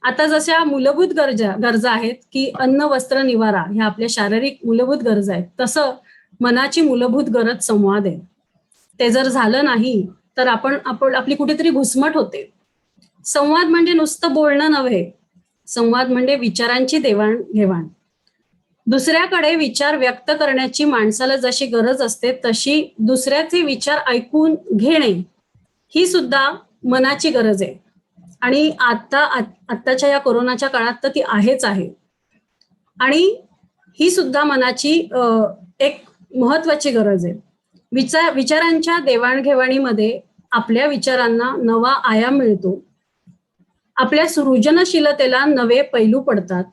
आता जशा मूलभूत गरजा आहेत की अन्न, वस्त्र, निवारा ह्या आपल्या शारीरिक मूलभूत गरजा आहेत, तसं मनाची मूलभूत गरज संवाद आहे. ते जर झालं नाही तर आपली कुठेतरी घुसमट होते. संवाद म्हणजे नुसतं बोलणं नव्हे, संवाद म्हणजे विचारांची देवाणघेवाण. दुसऱ्याकडे विचार व्यक्त करण्याची माणसाला जशी गरज असते तशी दुसऱ्याचे विचार ऐकून घेणे ही सुद्धा मनाची गरज आहे. आणि आत्ताच्या या कोरोनाच्या काळात तर ती आहेच आहे. आणि ही सुद्धा मनाची एक महत्वाची गरज आहे. विचारांच्या देवाणघेवाणीमध्ये आपल्या विचारांना नवा आयाम मिळतो, आपल्या सृजनशीलतेला नवे पैलू पडतात,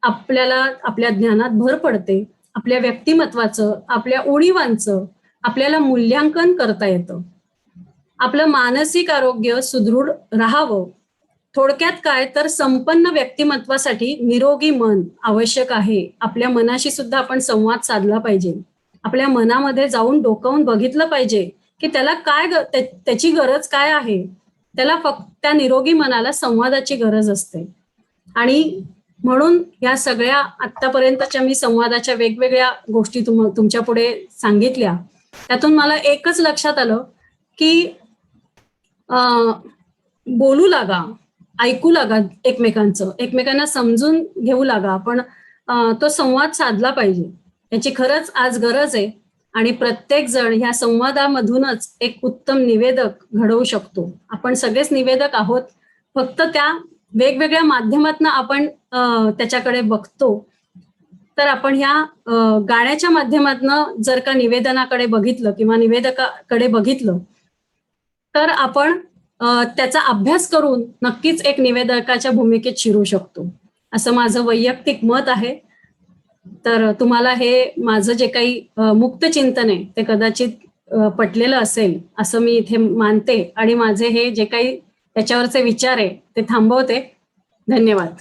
आपल्याला आपल्या ज्ञानात भर पडते, आपल्या व्यक्तिमत्वाचं, आपल्या उणीवांचं आपल्याला मूल्यांकन करता येतं, आपलं मानसिक आरोग्य सुदृढ राहावं. थोडक्यात काय तर संपन्न व्यक्तिमत्वासाठी निरोगी मन आवश्यक आहे. आपल्या मनाशी सुद्धा आपण संवाद साधला पाहिजे. आपल्या मनामध्ये जाऊन डोकावून बघितलं पाहिजे की त्याला त्याची गरज काय आहे. त्याला फक्त त्या निरोगी मनाला संवादाची गरज असते. आणि म्हणून या सगळ्या आतापर्यंतच्या मी संवादाच्या वेगवेगळ्या गोष्टी तुमच्या पुढे सांगितल्या. त्यातून मला एकच लक्षात आलं की बोलू लागा, ऐकू लागा एकमेकांना समजून घेऊ लागा, पण तो संवाद साधला पाहिजे. याची खरंच आज गरज आहे. आणि प्रत्येक जण ह्या संवादामधूनच एक उत्तम निवेदक घडवू शकतो. आपण सगळेच निवेदक आहोत, फक्त त्या वेगवेगळ्या माध्यमातून आपण त्याच्याकडे बघतो. तर आपण ह्या गाण्याच्या माध्यमातून जर का निवेदनाकडे बघितलं किंवा निवेदकाकडे बघितलं तर आपण त्याचा अभ्यास करून नक्कीच एक निवेदकाच्या भूमिकेत शिरू शकतो, असं माझं वैयक्तिक मत आहे. तर तुम्हाला हे माझं जे काही मुक्त चिंतन आहे ते कदाचित पटलेलं असेल असं मी इथे मानते आणि माझे हे जे काही त्याच्यावरचे विचार आहे ते थांबवते. धन्यवाद.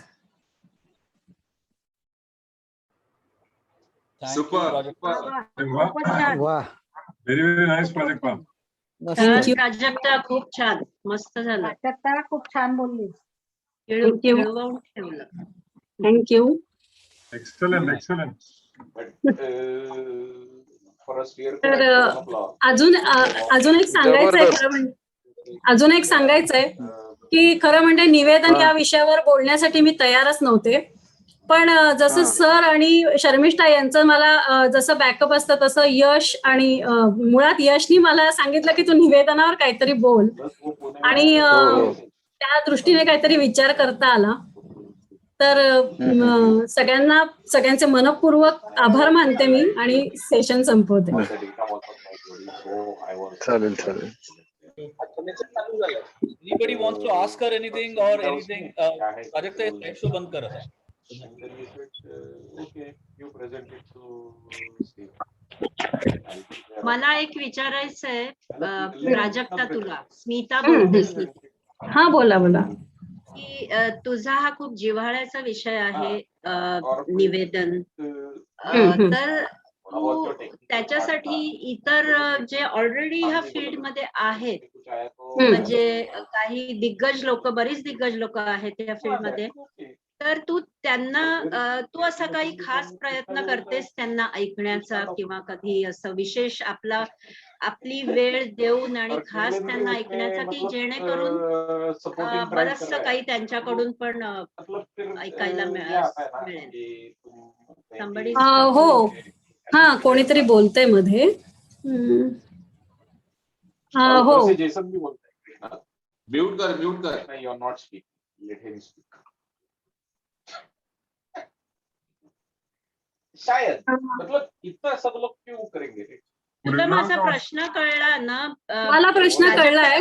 सुपर वा, very very nice project ma'am. मस्त. प्राजक्ता खूप छान, मस्त झालं. प्राजक्ता खूप छान बोलली. Thank you. मिळवून ठेवलं. थँक्यू. Excellent, excellent. तर अजून एक सांगायचंय खरं म्हणजे अजून एक सांगायचंय की खरं म्हणजे निवेदन या विषयावर बोलण्यासाठी मी तयारच नव्हते. पण जसं सर आणि शर्मिष्ठा यांचं मला जसं बॅकअप असतं तसं यश आणि मुळात यशनी मला सांगितलं की तू निवेदनावर काहीतरी बोल आणि त्या दृष्टीने काहीतरी विचार करता आला. तर सगळ्यांचे मनपूर्वक आभार मानते मी आणि सेशन संपवते. चालेल चालेल. Anybody wants to ask her anything or anything? Prajakta is slide show बंद करत आहे. मला एक विचारायचंय प्राजक्ता तुला, स्मिता बोलते हा बोला बोला. की तुझा हा खूप जिव्हाळ्याचा विषय आहे निवेदन. तर तू त्याच्यासाठी इतर जे ऑलरेडी ह्या फील्ड मध्ये आहेत, म्हणजे काही दिग्गज लोक, बरीच दिग्गज लोक आहेत या फील्ड मध्ये, तर तू त्यांना तू असा काही खास प्रयत्न करतेस त्यांना ऐकण्याचा, किंवा कधी असं विशेष आपली वेळ देऊन आणि खास त्यांना ऐकण्याचा, की जेणेकरून बरचसं काही त्यांच्याकडून पण ऐकायला मिळेल. Somebody हो हा कोणीतरी बोलतंय मध्ये. हो म्यूट कर. नहीं, you are not speaking. Let him speak. शायद मतलब इतना सब लोग क्यों करेंगे रे? तुला माझा प्रश्न कळला ना? मला प्रश्न कळलाय.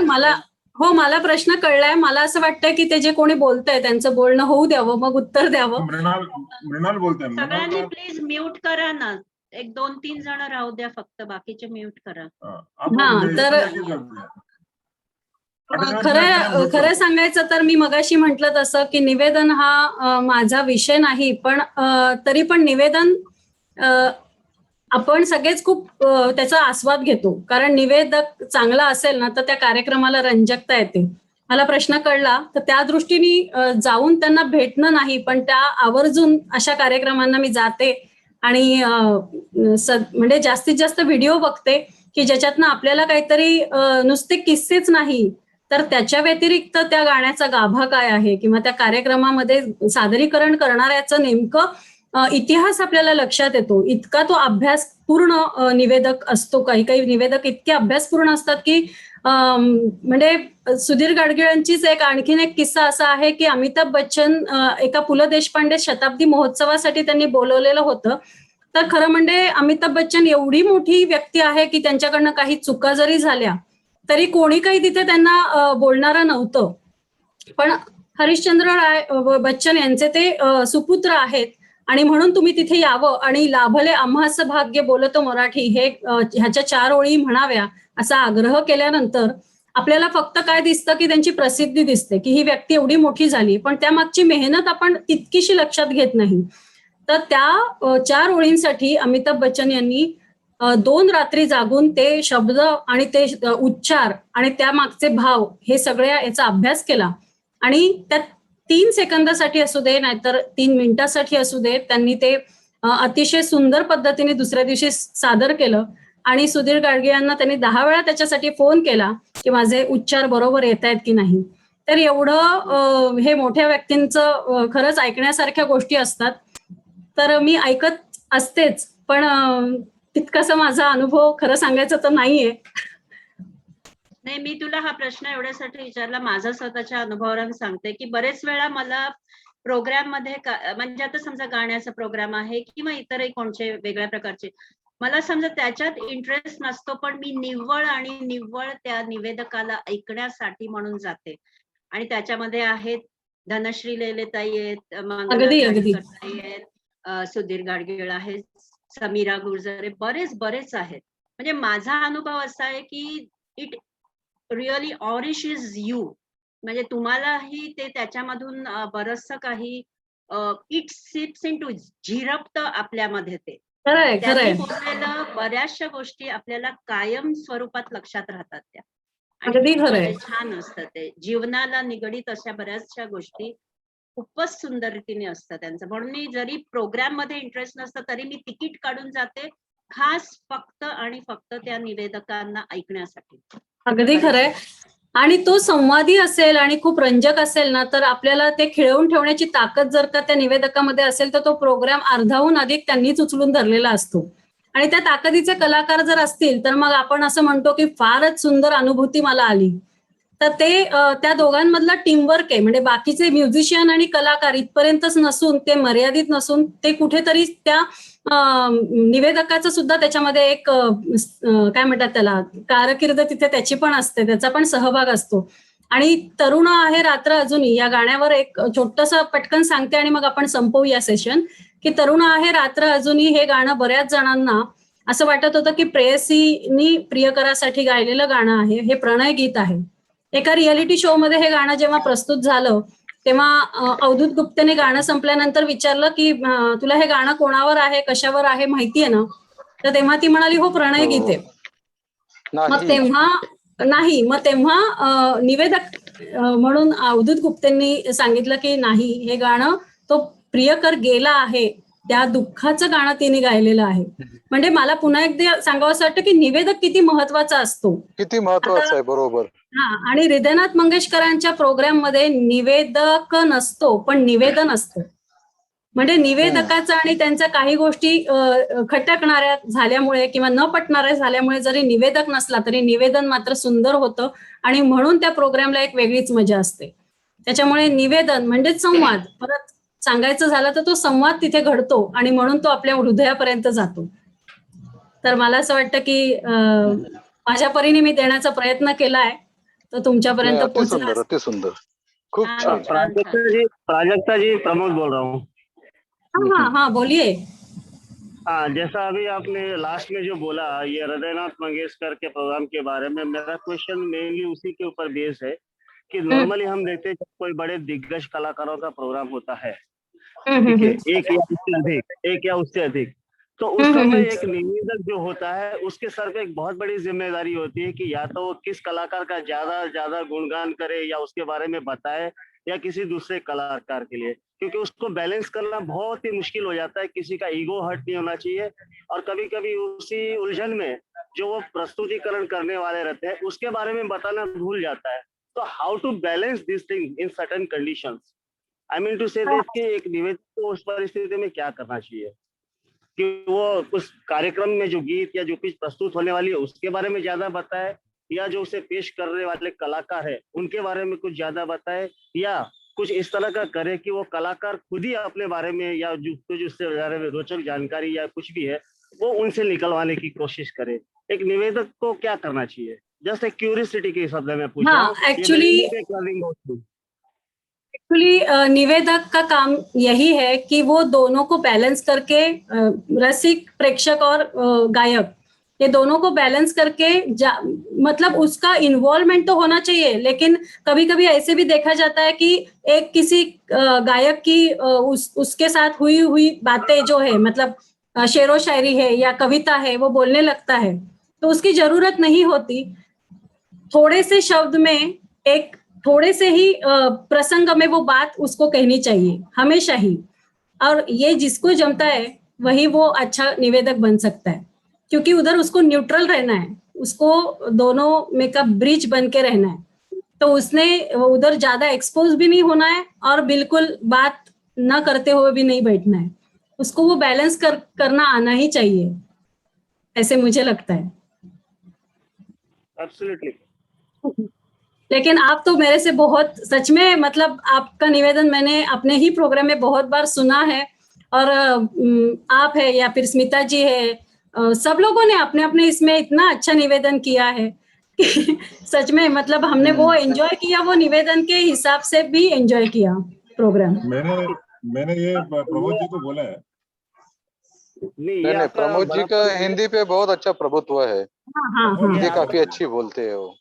मला प्रश्न कळलाय. मला असं वाटतंय की ते जे कोणी बोलतंय त्यांचं बोलणं होऊ द्यावं, मग उत्तर द्यावं. मृणाल बोलतोय. सगळ्यांनी प्लीज म्यूट करा ना. 1-2-3 जण राहू द्या फक्त, बाकीचे म्यूट करा. तर खरं सांगायचं तर मी मगाशी म्हटलं तसं की निवेदन हा माझा विषय नाही, पण तरी पण निवेदन आपण सगळेच खूप त्याचा आस्वाद घेतो. कारण निवेदक चांगला असेल ना तर त्या कार्यक्रमाला रंजकता येते. मला प्रश्न कळला तर त्या दृष्टीने जाऊन त्यांना भेटणं नाही, पण त्या आवर्जून अशा कार्यक्रमांना मी जाते आणि म्हणजे जास्तीत जास्त व्हिडिओ बघते की ज्याच्यातनं आपल्याला काहीतरी नुसते किस्सेच नाही तर त्याच्या व्यतिरिक्त त्या गाण्याचा गाभा काय आहे किंवा त्या कार्यक्रमामध्ये सादरीकरण करणाऱ्याचं नेमकं इतिहास आपल्याला लक्षात येतो. इतका तो अभ्यासपूर्ण निवेदक असतो. काही निवेदक इतके अभ्यासपूर्ण असतात की म्हणजे सुधीर गाडगिळांचीच आणखीन एक किस्सा असा आहे की अमिताभ बच्चन एका पु ल देशपांडे शताब्दी महोत्सवासाठी त्यांनी बोलवलेलं होतं. तर खरं म्हणजे अमिताभ बच्चन एवढी मोठी व्यक्ती आहे की त्यांच्याकडनं काही चुका जरी झाल्या तरी कोणी काही तिथे त्यांना बोलणारं नव्हतं. पण हरिश्चंद्र राय बच्चन यांचे ते सुपुत्र आहेत आणि म्हणून तुम्ही तिथे यावं आणि लाभले आम्हास भाग्य बोलतो मराठी हे ह्याच्या 4 ओळी म्हणाव्या असा आग्रह केल्यानंतर आपल्याला फक्त काय दिसतं की त्यांची प्रसिद्धी दिसते की ही व्यक्ती एवढी मोठी झाली, पण त्यामागची मेहनत आपण तितकीशी लक्षात घेत नाही. तर त्या 4 ओळींसाठी अमिताभ बच्चन यांनी 2 रात्री जागून ते शब्द आणि ते उच्चार आणि त्या मागचे भाव हे सगळ्या याचा अभ्यास केला आणि त्या 3 सेकंदासाठी असू दे नाहीतर 3 मिनिटासाठी असू दे त्यांनी ते अतिशय सुंदर पद्धतीने दुसऱ्या दिवशी सादर केलं. आणि सुधीर गाडगे यांना त्यांनी 10 वेळा त्याच्यासाठी फोन केला की माझे उच्चार बरोबर येत आहेत की नाही. तर एवढं हे मोठ्या व्यक्तींचं खरंच ऐकण्यासारख्या गोष्टी असतात. तर मी ऐकत असतेच, पण तितकासा माझा अनुभव खरं सांगायचं तर नाहीये. नाही, मी तुला हा प्रश्न एवढ्यासाठी विचारला, माझा स्वतःच्या अनुभवावरून सांगते की बरेच वेळा मला प्रोग्राम मध्ये म्हणजे आता समजा गाण्याचा प्रोग्राम आहे किंवा इतरही कोणते वेगळ्या प्रकारचे, मला समजा त्याच्यात इंटरेस्ट नसतो, पण मी निव्वळ त्या निवेदकाला ऐकण्यासाठी म्हणून जाते. आणि त्याच्यामध्ये आहेत धनश्री लेलेताई आहेत, मंगला आहेत, सुधीर गाडगीळ आहेत, समीरा गुर्जर, बरेच आहेत. म्हणजे माझा अनुभव असा आहे की इट रिअली ऑरिशेस यू, म्हणजे तुम्हालाही ते त्याच्यामधून बरचसं काही इट सिप्स इनटू, झिरपतं आपल्यामध्ये ते. त्यांनी बोललेलं बऱ्याचशा गोष्टी आपल्याला कायम स्वरूपात लक्षात राहतात त्या, आणि छान असतं ते. जीवनाला निगडीत अशा बऱ्याचशा गोष्टी खूपच सुंदर रीतीने असतं त्यांचं. म्हणून मी जरी प्रोग्राम मध्ये इंटरेस्ट नसतं तरी मी तिकीट काढून जाते, खास फक्त आणि फक्त त्या निवेदकांना ऐकण्यासाठी. अगदी खरंय. आणि तो संवादी असेल आणि खूप रंजक असेल ना, तर आपल्याला ते खिळवून ठेवण्याची ताकद जर का त्या निवेदकामध्ये असेल, तर तो प्रोग्राम अर्धाहून अधिक त्यांनीच उचलून धरलेला असतो. आणि त्या ताकदीचे कलाकार जर असतील, तर मग आपण असं म्हणतो की फारच सुंदर अनुभूती मला आली. तर ते त्या दोघांमधला टीमवर्क आहे. म्हणजे बाकीचे म्युझिशियन आणि कलाकार इथपर्यंतच नसून, ते मर्यादित नसून, ते कुठेतरी त्या निवेदकाचं सुद्धा त्याच्यामध्ये एक काय म्हणतात त्याला, कारकीर्द तिथे त्याची पण असते, त्याचा पण सहभाग असतो. आणि तरुण आहे रात्र अजूनही या गाण्यावर एक छोटंसं पटकन सांगते आणि मग आपण संपवूया सेशन, की तरुण आहे रात्र अजूनही हे गाणं बऱ्याच जणांना असं वाटत होतं की प्रेयसीनी प्रियकरासाठी गायलेलं गाणं आहे, हे प्रणय गीत आहे. एका रियालिटी शो मध्ये हे गाणं जेव्हा प्रस्तुत झालं, तेव्हा अवधूत गुप्तेने गाणं संपल्यानंतर विचारलं की तुला हे गाणं कोणावर आहे, कशावर आहे माहितीये ना? तर तेव्हा ती म्हणाली हो प्रणय गीत आहे. मग तेव्हा निवेदक म्हणून अवधूत गुप्तेंनी सांगितलं की नाही, हे गाणं तो प्रियकर गेला आहे त्या दुःखाचं गाणं तिने गायलेलं आहे. म्हणजे मला पुन्हा एकदा सांगावं असं वाटतं की निवेदक किती महत्वाचा असतो. किती महत्वाचं आहे, बरोबर. हा, आणि हृदयनाथ मंगेशकरांच्या प्रोग्राम मध्ये निवेदक नसतो पण निवेदन असतं. म्हणजे निवेदकाचा आणि त्यांच्या काही गोष्टी खटकणाऱ्या झाल्यामुळे किंवा न पटणाऱ्या झाल्यामुळे जरी निवेदक नसला तरी निवेदन मात्र सुंदर होतं आणि म्हणून त्या प्रोग्रामला एक वेगळीच मजा असते. त्याच्यामुळे निवेदन म्हणजे संवाद, परत सांगायचं झालं तर तो संवाद तिथे घडतो आणि म्हणून तो आपल्या हृदयापर्यंत जातो. तर मला असं वाटतं की माझ्या परीने मी देण्याचा प्रयत्न केलाय, तो तुमच्यापर्यंत अति पोहोचला सुंदर, असेल. अति सुंदर, खूप छान, छान. छान, छान. प्राजक्ता जी प्रमोद बोल रहा हूँ। हाँ हाँ बोलिए. हाँ, जैसा अभी आपने लास्ट में जो बोला ये हृदयनाथ मंगेशकर के प्रोग्राम के बारे में, मेरा क्वेश्चन मेनली उसी के ऊपर बेस है कि नॉर्मली हम देखते हैं जब कोई बड़े दिग्गज कलाकारों का प्रोग्राम होता है, ठीक है, एक या उससे अधिक, तो उस समय एक निवेदक जो होता है उसके सर पे एक बहुत बड़ी जिम्मेदारी होती है कि या तो वो किस कलाकार का ज्यादा गुणगान करे या उसके बारे में बताए, या किसी दूसरे कलाकार के लिए, क्योंकि उसको बैलेंस करना बहुत ही मुश्किल हो जाता है। किसी का ईगो हर्ट नहीं होना चाहिए, और कभी कभी उसी उलझन में जो वो प्रस्तुतिकरण करने वाले रहते हैं उसके बारे में बताना भूल जाता है। तो how to balance this thing in certain conditions, I mean to say that कि एक निवेदक को उस परिस्थिति में क्या करना चाहिए कि वो उस कार्यक्रम में जो गीत या जो कुछ प्रस्तुत होने वाली है उसके बारे में ज्यादा बताए, या जो उसे पेश करने वाले कलाकार है उनके बारे में कुछ ज्यादा बताए, या कुछ इस तरह का करे कि वो कलाकार खुद ही अपने बारे में या जो कुछ उससे बारे में रोचक जानकारी या कुछ भी है वो उनसे निकलवाने की कोशिश करे। एक निवेदक को क्या करना चाहिए? जस्ट एक क्यूरियोसिटी के हिसाब से मैं पूछ रहा हूँ। एक्चुअली निवेदक का काम यही है कि वो दोनों को बैलेंस करके रसिक, प्रेक्षक और गायक, ये दोनों को बैलेंस करके मतलब उसका इन्वॉल्वमेंट तो होना चाहिए, लेकिन कभी कभी ऐसे भी देखा जाता है कि एक किसी गायक की उसके साथ हुई बातें जो है, मतलब शेरो शायरी है या कविता है, वो बोलने लगता है, तो उसकी जरूरत नहीं होती। थोड़े से शब्द में, एक थोड़े से ही प्रसंग में वो बात उसको कहनी चाहिए हमेशा ही, और ये जिसको जमता है वही वो अच्छा निवेदक बन सकता है, क्योंकि उधर उसको न्यूट्रल रहना है, उसको दोनों में का ब्रिज बन के रहना है। तो उसने उधर ज्यादा एक्सपोज भी नहीं होना है और बिल्कुल बात न करते हुए भी नहीं बैठना है, उसको वो बैलेंस करना आना ही चाहिए, ऐसे मुझे लगता है। एब्सोल्युटली। लेकिन आप तो मेरे से बहुत, सच में मतलब आपका निवेदन मैंने अपने ही प्रोग्राम में बहुत बार सुना है, और आप है या फिर स्मिता जी है, सब लोगों ने अपने अपने इसमें इतना अच्छा निवेदन किया है कि सच में मतलब हमने वो एंजॉय किया, वो निवेदन के हिसाब से भी एंजॉय किया प्रोग्राम। मैंने ये प्रमोद जी को बोला है। नहीं, प्रमोद जी का हिंदी पे बहुत अच्छा प्रभुत्व है। हाँ, हिंदी काफी अच्छी बोलते हैं वो।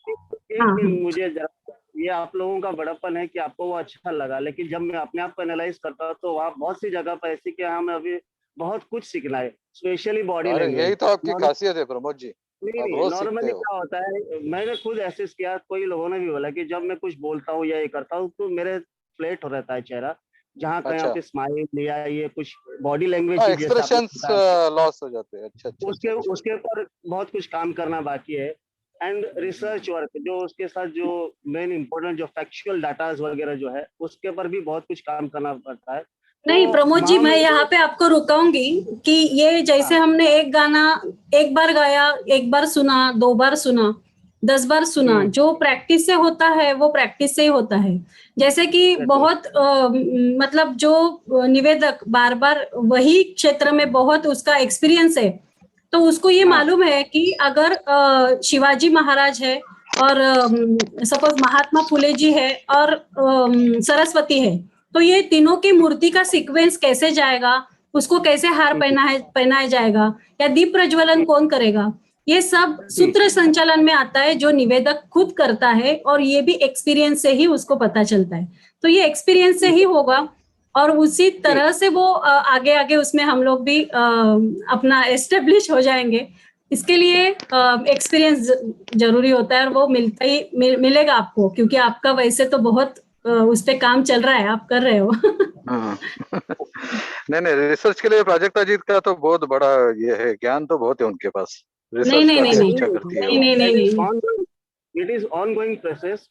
मुझे ये आप लोगों का बड़प्पन है कि आपको वो अच्छा लगा, लेकिन जब मैं अपने आप को एनालाइज करता हूँ तो वहाँ बहुत सी जगह पर ऐसी कि हमें अभी बहुत कुछ सीखना है, स्पेशली बॉडी लैंग्वेज। यही तो आपकी खासियत है प्रमोद जी। नहीं, नॉर्मली क्या होता है, मैंने खुद एहसास किया, कोई लोगों ने भी बोला कि जब मैं कुछ बोलता हूँ या ये करता हूँ तो मेरे फ्लैट हो रहता है चेहरा, जहाँ कहीं अच्छा। आपके स्माइल या ये कुछ बॉडी लैंग्वेज हाँ, की जैसे आपने एक्सप्रेशंस बताया, लॉस हो जाते हैं। अच्छा अच्छा उसके अच्छा अच्छा। उसके ऊपर बहुत कुछ काम करना बाकी है। एंड रिसर्च वर्क जो उसके साथ जो मेन इंपॉर्टेंट जो फैक्चुअल डाटाज वगैरह जो है उसके ऊपर भी बहुत कुछ काम करना पड़ता है। नहीं तो प्रमोद जी, मैं महामंत्र- यहाँ पे आपको रुकाऊंगी कि ये जैसे हाँ। हमने एक गाना एक बार गाया, एक बार सुना, 2 बार सुना, 10 बार सुना, जो प्रैक्टिस से होता है वो प्रैक्टिस से ही होता है। जैसे कि बहुत मतलब जो निवेदक बार बार वही क्षेत्र में बहुत उसका एक्सपीरियंस है, तो उसको ये हाँ। मालूम है कि अगर शिवाजी महाराज है और सपोज महात्मा फुले जी है और सरस्वती है, तो ये तीनों की मूर्ति का सीक्वेंस कैसे जाएगा, उसको कैसे हार पहनाया जाएगा, या दीप प्रज्वलन कौन करेगा, ये सब सूत्र संचालन में आता है जो निवेदक खुद करता है, और ये भी एक्सपीरियंस से ही उसको पता चलता है। तो ये एक्सपीरियंस से ही होगा, और उसी तरह से वो आगे आगे उसमें हम लोग भी अपना एस्टेब्लिश हो जाएंगे। इसके लिए एक्सपीरियंस जरूरी होता है, और वो मिलेगा आपको, क्योंकि आपका वैसे तो बहुत उस पे काम चल रहा है, आप कर रहे हो। हाँ। नहीं नहीं, रिसर्च के लिए प्राजक्त अजीत का तो बहुत बड़ा ये है, ज्ञान तो बहुत है उनके पास। नहीं रिसर्च नहीं नहीं काफी नहीं अच्छा करती है नहीं वो। नहीं नहीं नहीं It is ongoing process.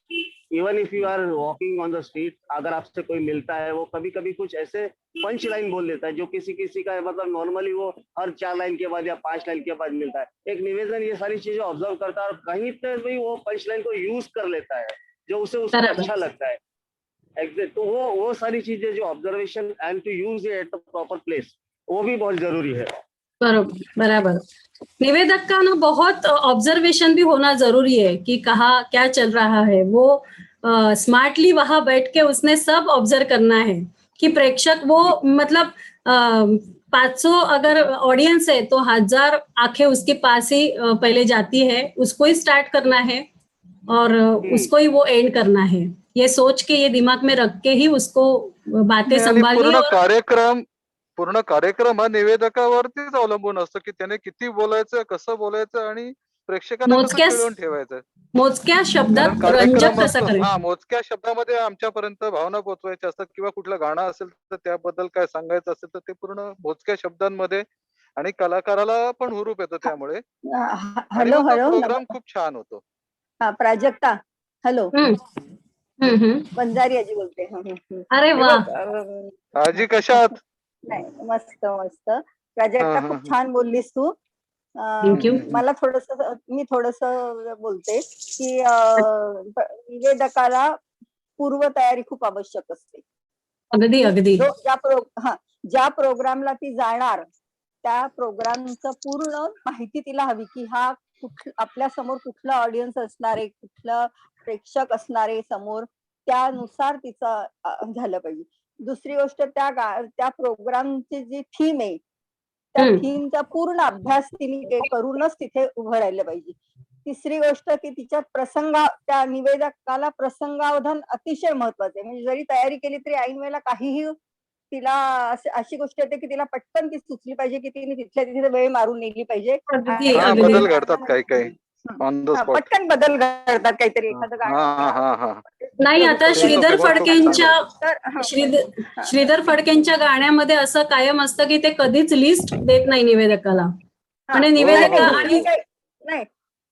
Even if you are walking on the street, अगर आपसे कोई मिलता है वो कभी कभी कुछ ऐसे पंच लाइन बोल देता है जो किसी किसी का मतलब नॉर्मली वो हर 4 लाइन के बाद या 5 लाइन के बाद मिलता है। एक निवेदन ये सारी चीजें ऑब्जर्व करता है और कहीं पे भी वो पंच लाइन को यूज कर लेता है जो उसको बराबर। अच्छा लगता है। एग्जैक्ट, तो वो सारी चीजें जो observation and to use it at the proper place, वो भी बहुत जरूरी है। बरोबर, बराबर। निवेदक का ना बहुत ऑब्जर्वेशन भी होना जरूरी है कि कहाँ क्या चल रहा है, वो स्मार्टली वहां बैठ के उसने सब ऑब्जर्व करना है कि प्रेक्षक वो मतलब 500 अगर ऑडियंस है तो 1000 आंखें उसके पास ही पहले जाती है, उसको ही स्टार्ट करना है और उसको ही वो एंड करना है। ये सोच के, ये दिमाग में रख के ही उसको बातें आणि संभालनी पूर्ण और कार्यक्रम हा निवेदकावरतीच अवलंबून असतो की त्याने किती बोलायचं, कसं बोलायचं आणि प्रेक्षकांना कसं मोजक्या खिळवून ठेवायचं. मोजक्या कारण शब्दात रंजक कार्यक्रम कसं असतो, करेल. हा, मोजक्या शब्दामध्ये आमच्यापर्यंत भावना पोहोचवायच्या असतात किंवा कुठलं गाणं असेल तर त्याबद्दल काय सांगायचं असेल तर ते पूर्ण मोजक्या शब्दांमध्ये, आणि कलाकाराला पण हुरूप येतो त्यामुळे, आणि हॅलो मग तो हॅलो प्रोग्राम खूप छान होतो. हा प्राजक्ता, हॅलो, हम्म. बंजारी आजी बोलते. अरे हे वा. बघ, आजी कशा आहात? नाही, मस्त मस्त. प्राजक्ता हा, खूप हा. छान बोललीस तू. थँक्यू. मला मी थोडस बोलते की निवेदकाला पूर्वतयारी खूप आवश्यक असते. अगदी अगदी. ज्या प्रोग्रामला ती जाणार त्या प्रोग्रामचं पूर्ण माहिती तिला हवी की हा आपल्या समोर कुठला ऑडियन्स असणार आहे, कुठलं प्रेक्षक असणार आहे समोर, त्यानुसार तिचं झालं पाहिजे. दुसरी गोष्ट, त्या प्रोग्रामची जी थीम आहे त्या थीमचा पूर्ण अभ्यास तिने करूनच तिथे उभं राहिलं पाहिजे. तिसरी गोष्ट की तिच्यात त्या निवेदकाला प्रसंगावधान अतिशय महत्वाचं आहे. म्हणजे जरी तयारी केली तरी ऐन वेळेला काहीही तिला अशी गोष्ट येते की तिला पटकन ती सुचली पाहिजे की तिने तिथल्या तिथे वेळ मारून नेली पाहिजे. अगदी हा, अगदी. बदल घडतात काही काही ऑन द स्पॉट. पटकन बदल घडतात, काहीतरी एखादं गाणं. नाही, आता श्रीधर फडकेंच्या तर श्रीधर फडकेंच्या गाण्यामध्ये असं कायम असतं की ते कधीच लिस्ट देत नाही निवेदकाला, आणि निवेदका आणि नाही,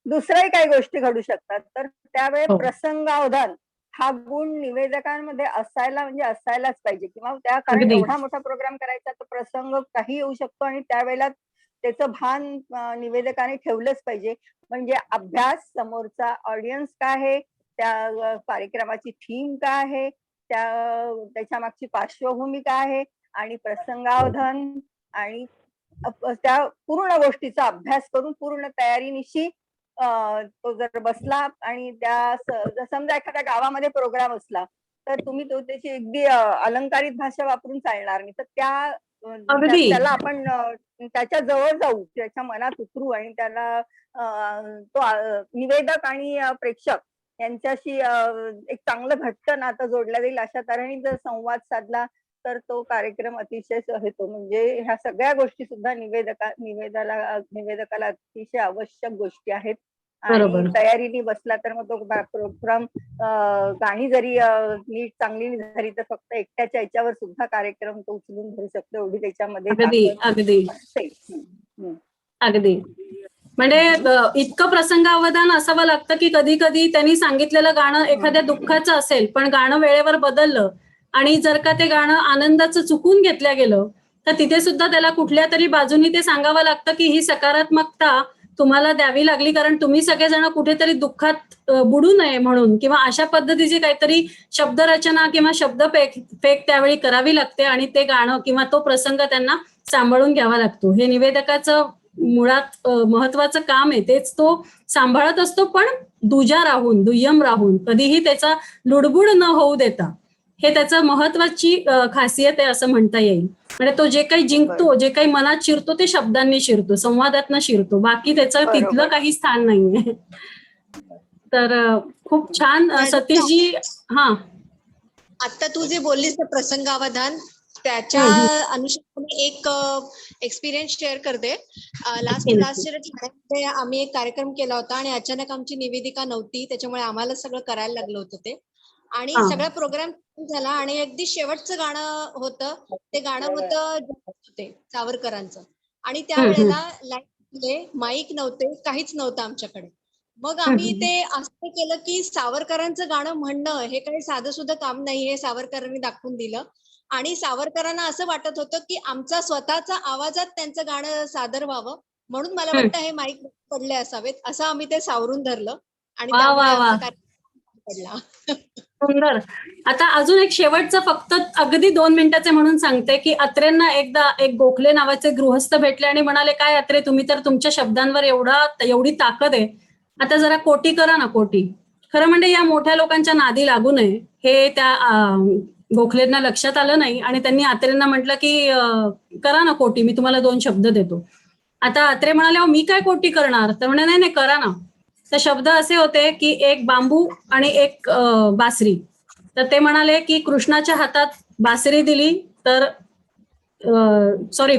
दुसऱ्याही काही गोष्टी घडू शकतात. तर त्यावेळेस हो. प्रसंगावधान हा गुण निवेदकांमध्ये असायलाच पाहिजे. किंवा कारण अगदी. एवढा मोठा प्रोग्राम करायचा तर प्रसंग काही येऊ शकतो आणि त्यावेळेला त्याचं भान निवेदकाने ठेवलंच पाहिजे. म्हणजे अभ्यास, समोरचा ऑडियन्स काय आहे, त्या कार्यक्रमाची थीम काय आहे, त्याच्या मागची पार्श्वभूमी काय आहे, आणि प्रसंगावधान आणि त्या पूर्ण गोष्टीचा अभ्यास करून पूर्ण तयारीनिशी तो जर बसला आणि समजा एखाद्या गावामध्ये प्रोग्राम असला तर तुम्ही त्याची अगदी अलंकारित भाषा वापरून चालणार नाही. तर अगदी. त्याला आपण त्याच्या जवळ जाऊ, त्याच्या मनात उतरू आणि त्याला तो निवेदक आणि प्रेक्षक यांच्याशी एक चांगलं घट्ट नातं जोडलं जाईल अशा तऱ्हेने जर संवाद साधला तर तो कार्यक्रम अतिशय होतो. म्हणजे ह्या सगळ्या गोष्टी सुद्धा निवेदकाला अतिशय आवश्यक गोष्टी आहेत. बरोबर. आणि तयारीने बसला तर मग तो प्रोग्राम गाणी जरी नीट चांगली झाली तर फक्त एकट्याच्या याच्यावर सुद्धा कार्यक्रम तो उचलून धरू शकतो, एवढी त्याच्यामध्ये अगदी ताकद अगदी असते. हम्म. अगदी. म्हणजे इतकं प्रसंगावधान असावं लागतं की कधी कधी त्यांनी सांगितलेलं गाणं एखाद्या दुःखाचं असेल पण गाणं वेळेवर बदललं आणि जर का ते गाणं आनंदाचं चुकून घेतलं गेलं तर तिथे सुद्धा त्याला कुठल्या तरी बाजूनी ते सांगावं लागतं की ही सकारात्मकता तुम्हाला द्यावी लागली कारण तुम्ही सगळेजण कुठेतरी दुःखात बुडू नये म्हणून किंवा अशा पद्धतीची काहीतरी शब्दरचना किंवा शब्द फेक त्यावेळी करावी लागते आणि ते गाणं किंवा तो प्रसंग त्यांना सांभाळून घ्यावा लागतो. हे निवेदकाचं मुळात महत्वाचं काम आहे, तेच तो सांभाळत असतो पण दुय्यम राहून कधीही त्याचा लुडबुड न होऊ देता. हे त्याचं महत्वाची खासियत आहे असं म्हणता येईल. म्हणजे तो जे काही जिंकतो, जे काही मनात शिरतो ते शब्दांनी शिरतो, संवादातनं शिरतो, बाकी त्याचं तिथलं काही स्थान नाहीये. तर खूप छान सतीशजी. हा, आता तू जे बोललीस ते प्रसंगावधान त्याच्या अनुषंगाने एक एक्सपिरियन्स शेअर करते. लास्ट इयर ठाण्यामध्ये आम्ही एक कार्यक्रम केला होता आणि अचानक आमची निवेदिका नव्हती, त्याच्यामुळे आम्हाला सगळं करायला लागलं होतं ते. आणि सगळा प्रोग्राम झाला आणि अगदी शेवटचं गाणं होतं, ते गाणं होतं सावरकरांचं. आणि त्यावेळेला लाईव्ह माईक नव्हते, काहीच नव्हतं आमच्याकडे. मग आम्ही ते असं केलं की सावरकरांचं गाणं म्हणणं हे काही साधं सुद्धा काम नाही, हे सावरकरांनी दाखवून दिलं. आणि सावरकरांना असं वाटत होतं की आमचा स्वतःचा आवाजात त्यांचं गाणं सादर व्हावं, म्हणून मला वाटतं हे माईक पडले असावेत, असं आम्ही ते सावरून धरलं आणि त्यामुळे आमचा कार्यक्रम पडला. सुंदर. आता अजून एक शेवटचं फक्त अगदी 2 मिनिटाचे म्हणून सांगते की अत्रेंना एकदा एक गोखले नावाचे गृहस्थ भेटले आणि म्हणाले, काय अत्रे तुम्ही तर तुमच्या शब्दांवर एवढी ताकद आहे, आता जरा कोटी करा ना कोटी. खरं म्हणजे या मोठ्या लोकांच्या नादी लागू नये हे त्या गोखलेंना लक्षात आलं नाही आणि त्यांनी अत्रेंना म्हटलं की करा ना कोटी, मी तुम्हाला 2 शब्द देतो. आता अत्रे म्हणाले मी काय कोटी करणार, तर म्हणे नाही करा ना. तर शब्द असे होते की एक बांबू आणि एक बासरी. तर ते म्हणाले की कृष्णाच्या हातात बासरी दिली तर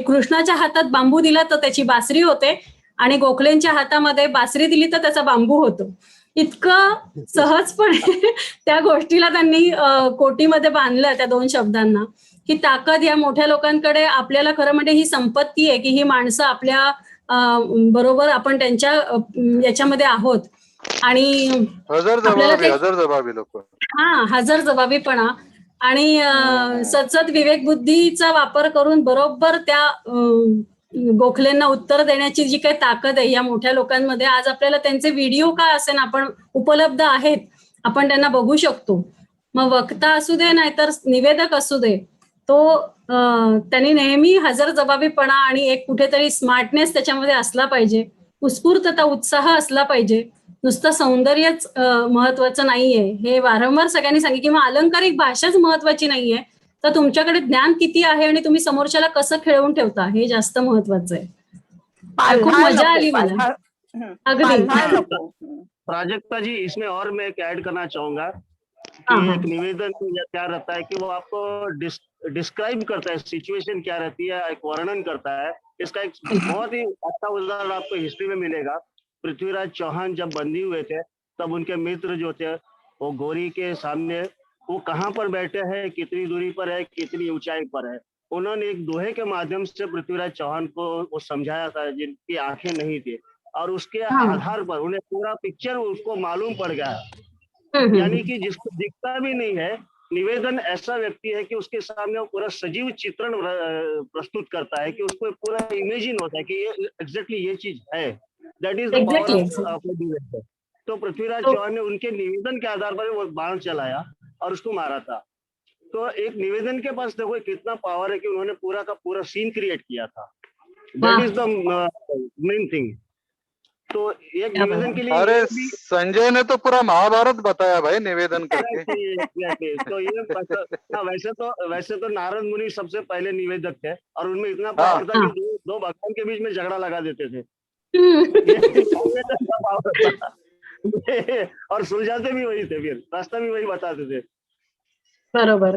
कृष्णाच्या हातात बांबू दिला तर त्याची बासरी होते आणि गोखलेंच्या हातामध्ये बासरी दिली तर त्याचा बांबू होतो. इतकं सहजपणे त्या गोष्टीला त्यांनी कोटीमध्ये बांधलं त्या 2 शब्दांना. ही ताकद या मोठ्या लोकांकडे आपल्याला खरं म्हणजे ही संपत्ती आहे की ही माणसं आपल्या बरोबर आपण त्यांच्या याच्यामध्ये आहोत आणि हजर जबाबी लोक. हजर जबाबीपणा आणि सतत विवेक बुद्धीचा वापर करून बरोबर त्या गोखलेंना उत्तर देण्याची जी काही ताकद आहे या मोठ्या लोकांमध्ये, आज आपल्याला त्यांचे व्हिडिओ का असेल आपण उपलब्ध आहेत, आपण त्यांना बघू शकतो. मग वक्ता असू दे नाहीतर निवेदक असू दे, तो त्यांनी नेहमी हजर जबाबीपणा आणि एक कुठेतरी स्मार्टनेस त्याच्यामध्ये असला पाहिजे, उत्स्फूर्तता उत्साह असला पाहिजे. नुसतं सौंदर्यच महत्वाचं नाहीये, हे वारंवार सगळ्यांनी सांगितलं. किंवा अलंकारिक भाषाच महत्वाची नाहीये, तर तुमच्याकडे ज्ञान किती आहे आणि तुम्ही समोरच्याला कसं खेळवून ठेवता हे जास्त महत्वाचं आहे. खूप मजा आली मला. अगदी. प्राजक्ता जी, इसमें और मैं एक ऐड करना चाहूंगा कि एक निवेदन क्या रहता है कि वो आपको डिस्क्राइब करता है, सिचुएशन क्या रहती है, एक वर्णन करता है. इसका एक बहुत ही अच्छा उदाहरण आपको हिस्ट्री में मिलेगा. पृथ्वीराज चौहान जब बंदी हुए थे तब उनके मित्र जो थे वो गौरी के सामने वो कहाँ पर बैठे हैं, कितनी दूरी पर है, कितनी ऊंचाई पर है. उन्होंने एक दोहे के माध्यम से पृथ्वीराज चौहान को वो समझाया था, जिनकी आंखें नहीं थी, और उसके आधार पर उन्हें पूरा पिक्चर उसको मालूम पड़ गया. यानी कि जिसको दिखता भी नहीं है, निवेदन ऐसा व्यक्ति है कि उसके सामने वो पूरा सजीव चित्रण प्रस्तुत करता है कि उसको पूरा इमेजिन होता है कि ये एग्जैक्टली ये चीज है. That is the power of निवेदन. तो पृथ्वीराज चौहान ने उनके निवेदन के आधार पर वो बाण चलाया और उसको मारा था. तो एक निवेदन के पास देखो कितना पावर है कि उन्होंने पूरा का पूरा सीन क्रिएट किया था. That is the main thing. तो एक निवेदन के लिए अरे संजय ने तो पूरा महाभारत बताया भाई निवेदन करके. तो ये वैसे तो नारद मुनि सबसे पहले निवेदक थे और उनमें इतना पावर था कि दो भगवान के बीच में झगड़ा लगा देते थे. और सुलझाते भी वही थे, फिर रास्ता भी वही बताते थे. बरोबर.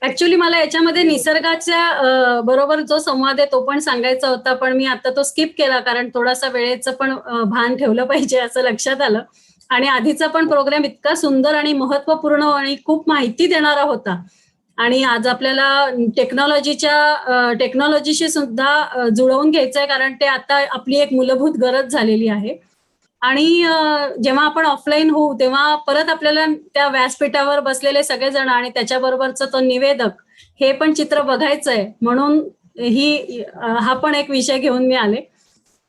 ऍक्च्युली मला याच्यामध्ये निसर्गाच्या बरोबर जो संवाद आहे तो पण सांगायचा होता, पण मी आता तो स्किप केला कारण थोडासा वेळेचं पण भान ठेवलं पाहिजे असं लक्षात आलं. आणि आधीचा पण प्रोग्राम इतका सुंदर आणि महत्वपूर्ण आणि खूप माहिती देणारा होता. आणि आज आपल्याला टेक्नॉलॉजीशी सुद्धा जुळवून घ्यायचंय, कारण ते आता आपली एक मूलभूत गरज झालेली आहे. आणि जेव्हा आपण ऑफलाईन होऊ तेव्हा परत आपल्याला त्या व्यासपीठावर बसलेले सगळेजण आणि त्याच्याबरोबरचा तो निवेदक हे पण चित्र बघायचंय, म्हणून हा पण एक विषय घेऊन मी आले.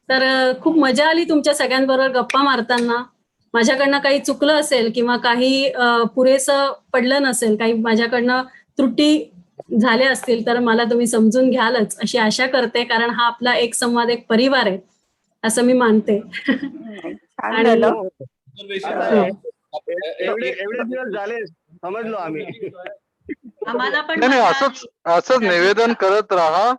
तर खूप मजा आली तुमच्या सगळ्यांबरोबर गप्पा मारताना. माझ्याकडनं काही चुकलं असेल किंवा काही पुरेसं पडलं नसेल, काही माझ्याकडनं त्रुटी झाल्या असतील तर मला तुम्ही समजून घ्यालच अशी आशा करते, कारण हा आपला एक संवाद एक परिवार आहे असं मी मानते. छान आणि झालं. एवढे दिवस झाले समजलो आम्ही. आम्हाला पण नाही मजा असंच निवेदन करत राहा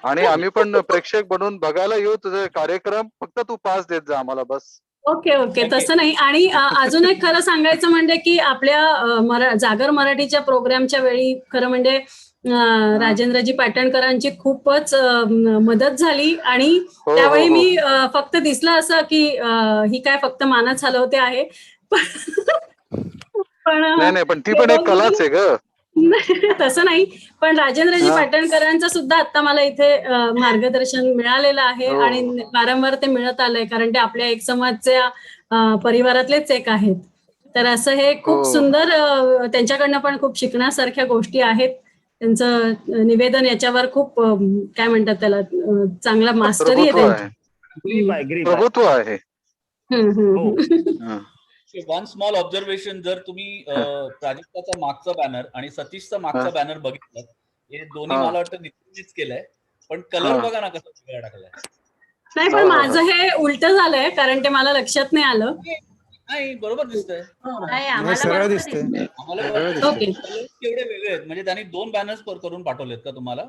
आणि आम्ही पण प्रेक्षक बनून बघायला येऊ तुझे कार्यक्रम. फक्त तू पास देत जा आम्हाला बस. ओके तसं नाही. आणि अजून एक खरं सांगायचं म्हणजे की आपल्या जागर मराठीच्या प्रोग्रामच्या वेळी खरं म्हणजे राजेंद्रजी पाटणकरांची खूपच मदत झाली. आणि त्यावेळी मी फक्त दिसलं असं की ही काय फक्त मानच हलवते आहे, पण ती पण एक कलाच आहे ग. तसं नाही. पण राजेंद्रजी पाटणकरांचं सुद्धा आता मला इथे मार्गदर्शन मिळालेलं आहे आणि वारंवार ते मिळत आलंय, कारण ते आपल्या एक समाजच्या परिवारातलेच एक आहेत. तर असं हे खूप सुंदर, त्यांच्याकडनं पण खूप शिकण्यासारख्या गोष्टी आहेत. त्यांचं निवेदन याच्यावर खूप काय म्हणतात त्याला, चांगला मास्टरी आहे त्यांची. प्रभुत्व आहे. वन स्मॉल ऑब्झर्वेशन, जर तुम्ही प्राजक्ताचा मागचा बॅनर आणि सतीशचा मागचा बॅनर बघितलं, हे दोन्ही मला वाटतं नितीननेच केलंय, पण कलर बघा ना कसा वेगळा टाकलाय. नाही, पण माझं हे उलट झालंय, कारण ते मला लक्षात नाही आलं. नाही, बरोबर दिसतंय. सरळ दिसते. केवढे वेगळे आहेत, म्हणजे त्यांनी 2 बॅनर्स करून पाठवलेत का तुम्हाला?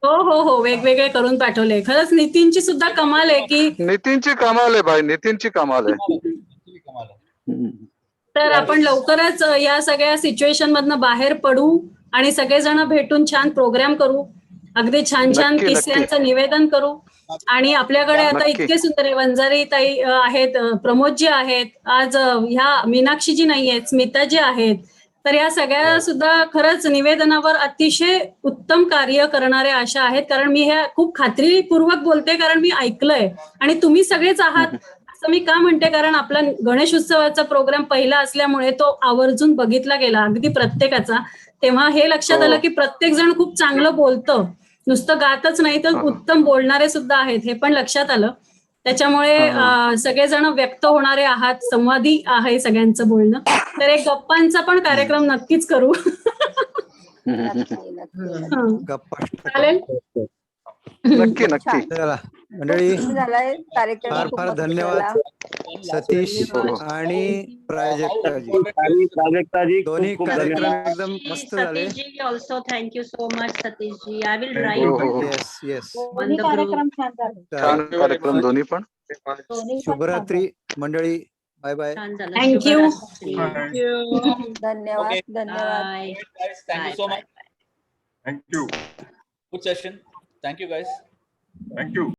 हो, वेगवेगळे करून पाठवले. खरंच नितीनची सुद्धा कमाल आहे की नितीनची कमाल आहे भाई, नितीनची कमाल आहे. तर आपण लवकरच या सगळ्या सिच्युएशन मधनं बाहेर पडू आणि सगळेजण भेटून छान प्रोग्राम करू, अगदी छान किस्स्यांचं निवेदन करू. आणि आपल्याकडे आता इतके सुंदर आहे, वंजारी ताई आहेत, प्रमोदजी आहेत, आज ह्या मीनाक्षीजी नाही आहेत, स्मिताजी आहेत. तर या सगळ्या सुद्धा खरंच निवेदनावर अतिशय उत्तम कार्य करणाऱ्या अशा आहेत. कारण मी हे खूप खात्रीपूर्वक बोलते, कारण मी ऐकलंय आणि तुम्ही सगळेच आहात असं मी का म्हणते, कारण आपला गणेश उत्सवाचा प्रोग्राम पहिला असल्यामुळे तो आवर्जून बघितला गेला अगदी प्रत्येकाचा. तेव्हा हे लक्षात आलं की प्रत्येक जण खूप चांगलं बोलतं, नुसतं गातच नाही तर उत्तम बोलणारे सुद्धा आहेत, हे पण लक्षात आलं. त्याच्यामुळे सगळेजण व्यक्त होणारे आहात, संवादी आहे सगळ्यांचं बोलणं. तर एक गप्पांचा पण कार्यक्रम नक्कीच करू. चालेल. नक्की चला मंडळी, झालाय कार्यक्रम. फार धन्यवाद सतीश आणि प्राजक्ताजी. दोन्ही कार्यक्रम एकदम मस्त झाले. Satishji also thank you so much Satishji. I will write. Yes छान कार्यक्रम दोन्ही पण. शुभरात्री मंडळी. Bye bye. थँक्यू. धन्यवाद. Thank you so much. Thank you. Good session. Thank you guys. Thank you.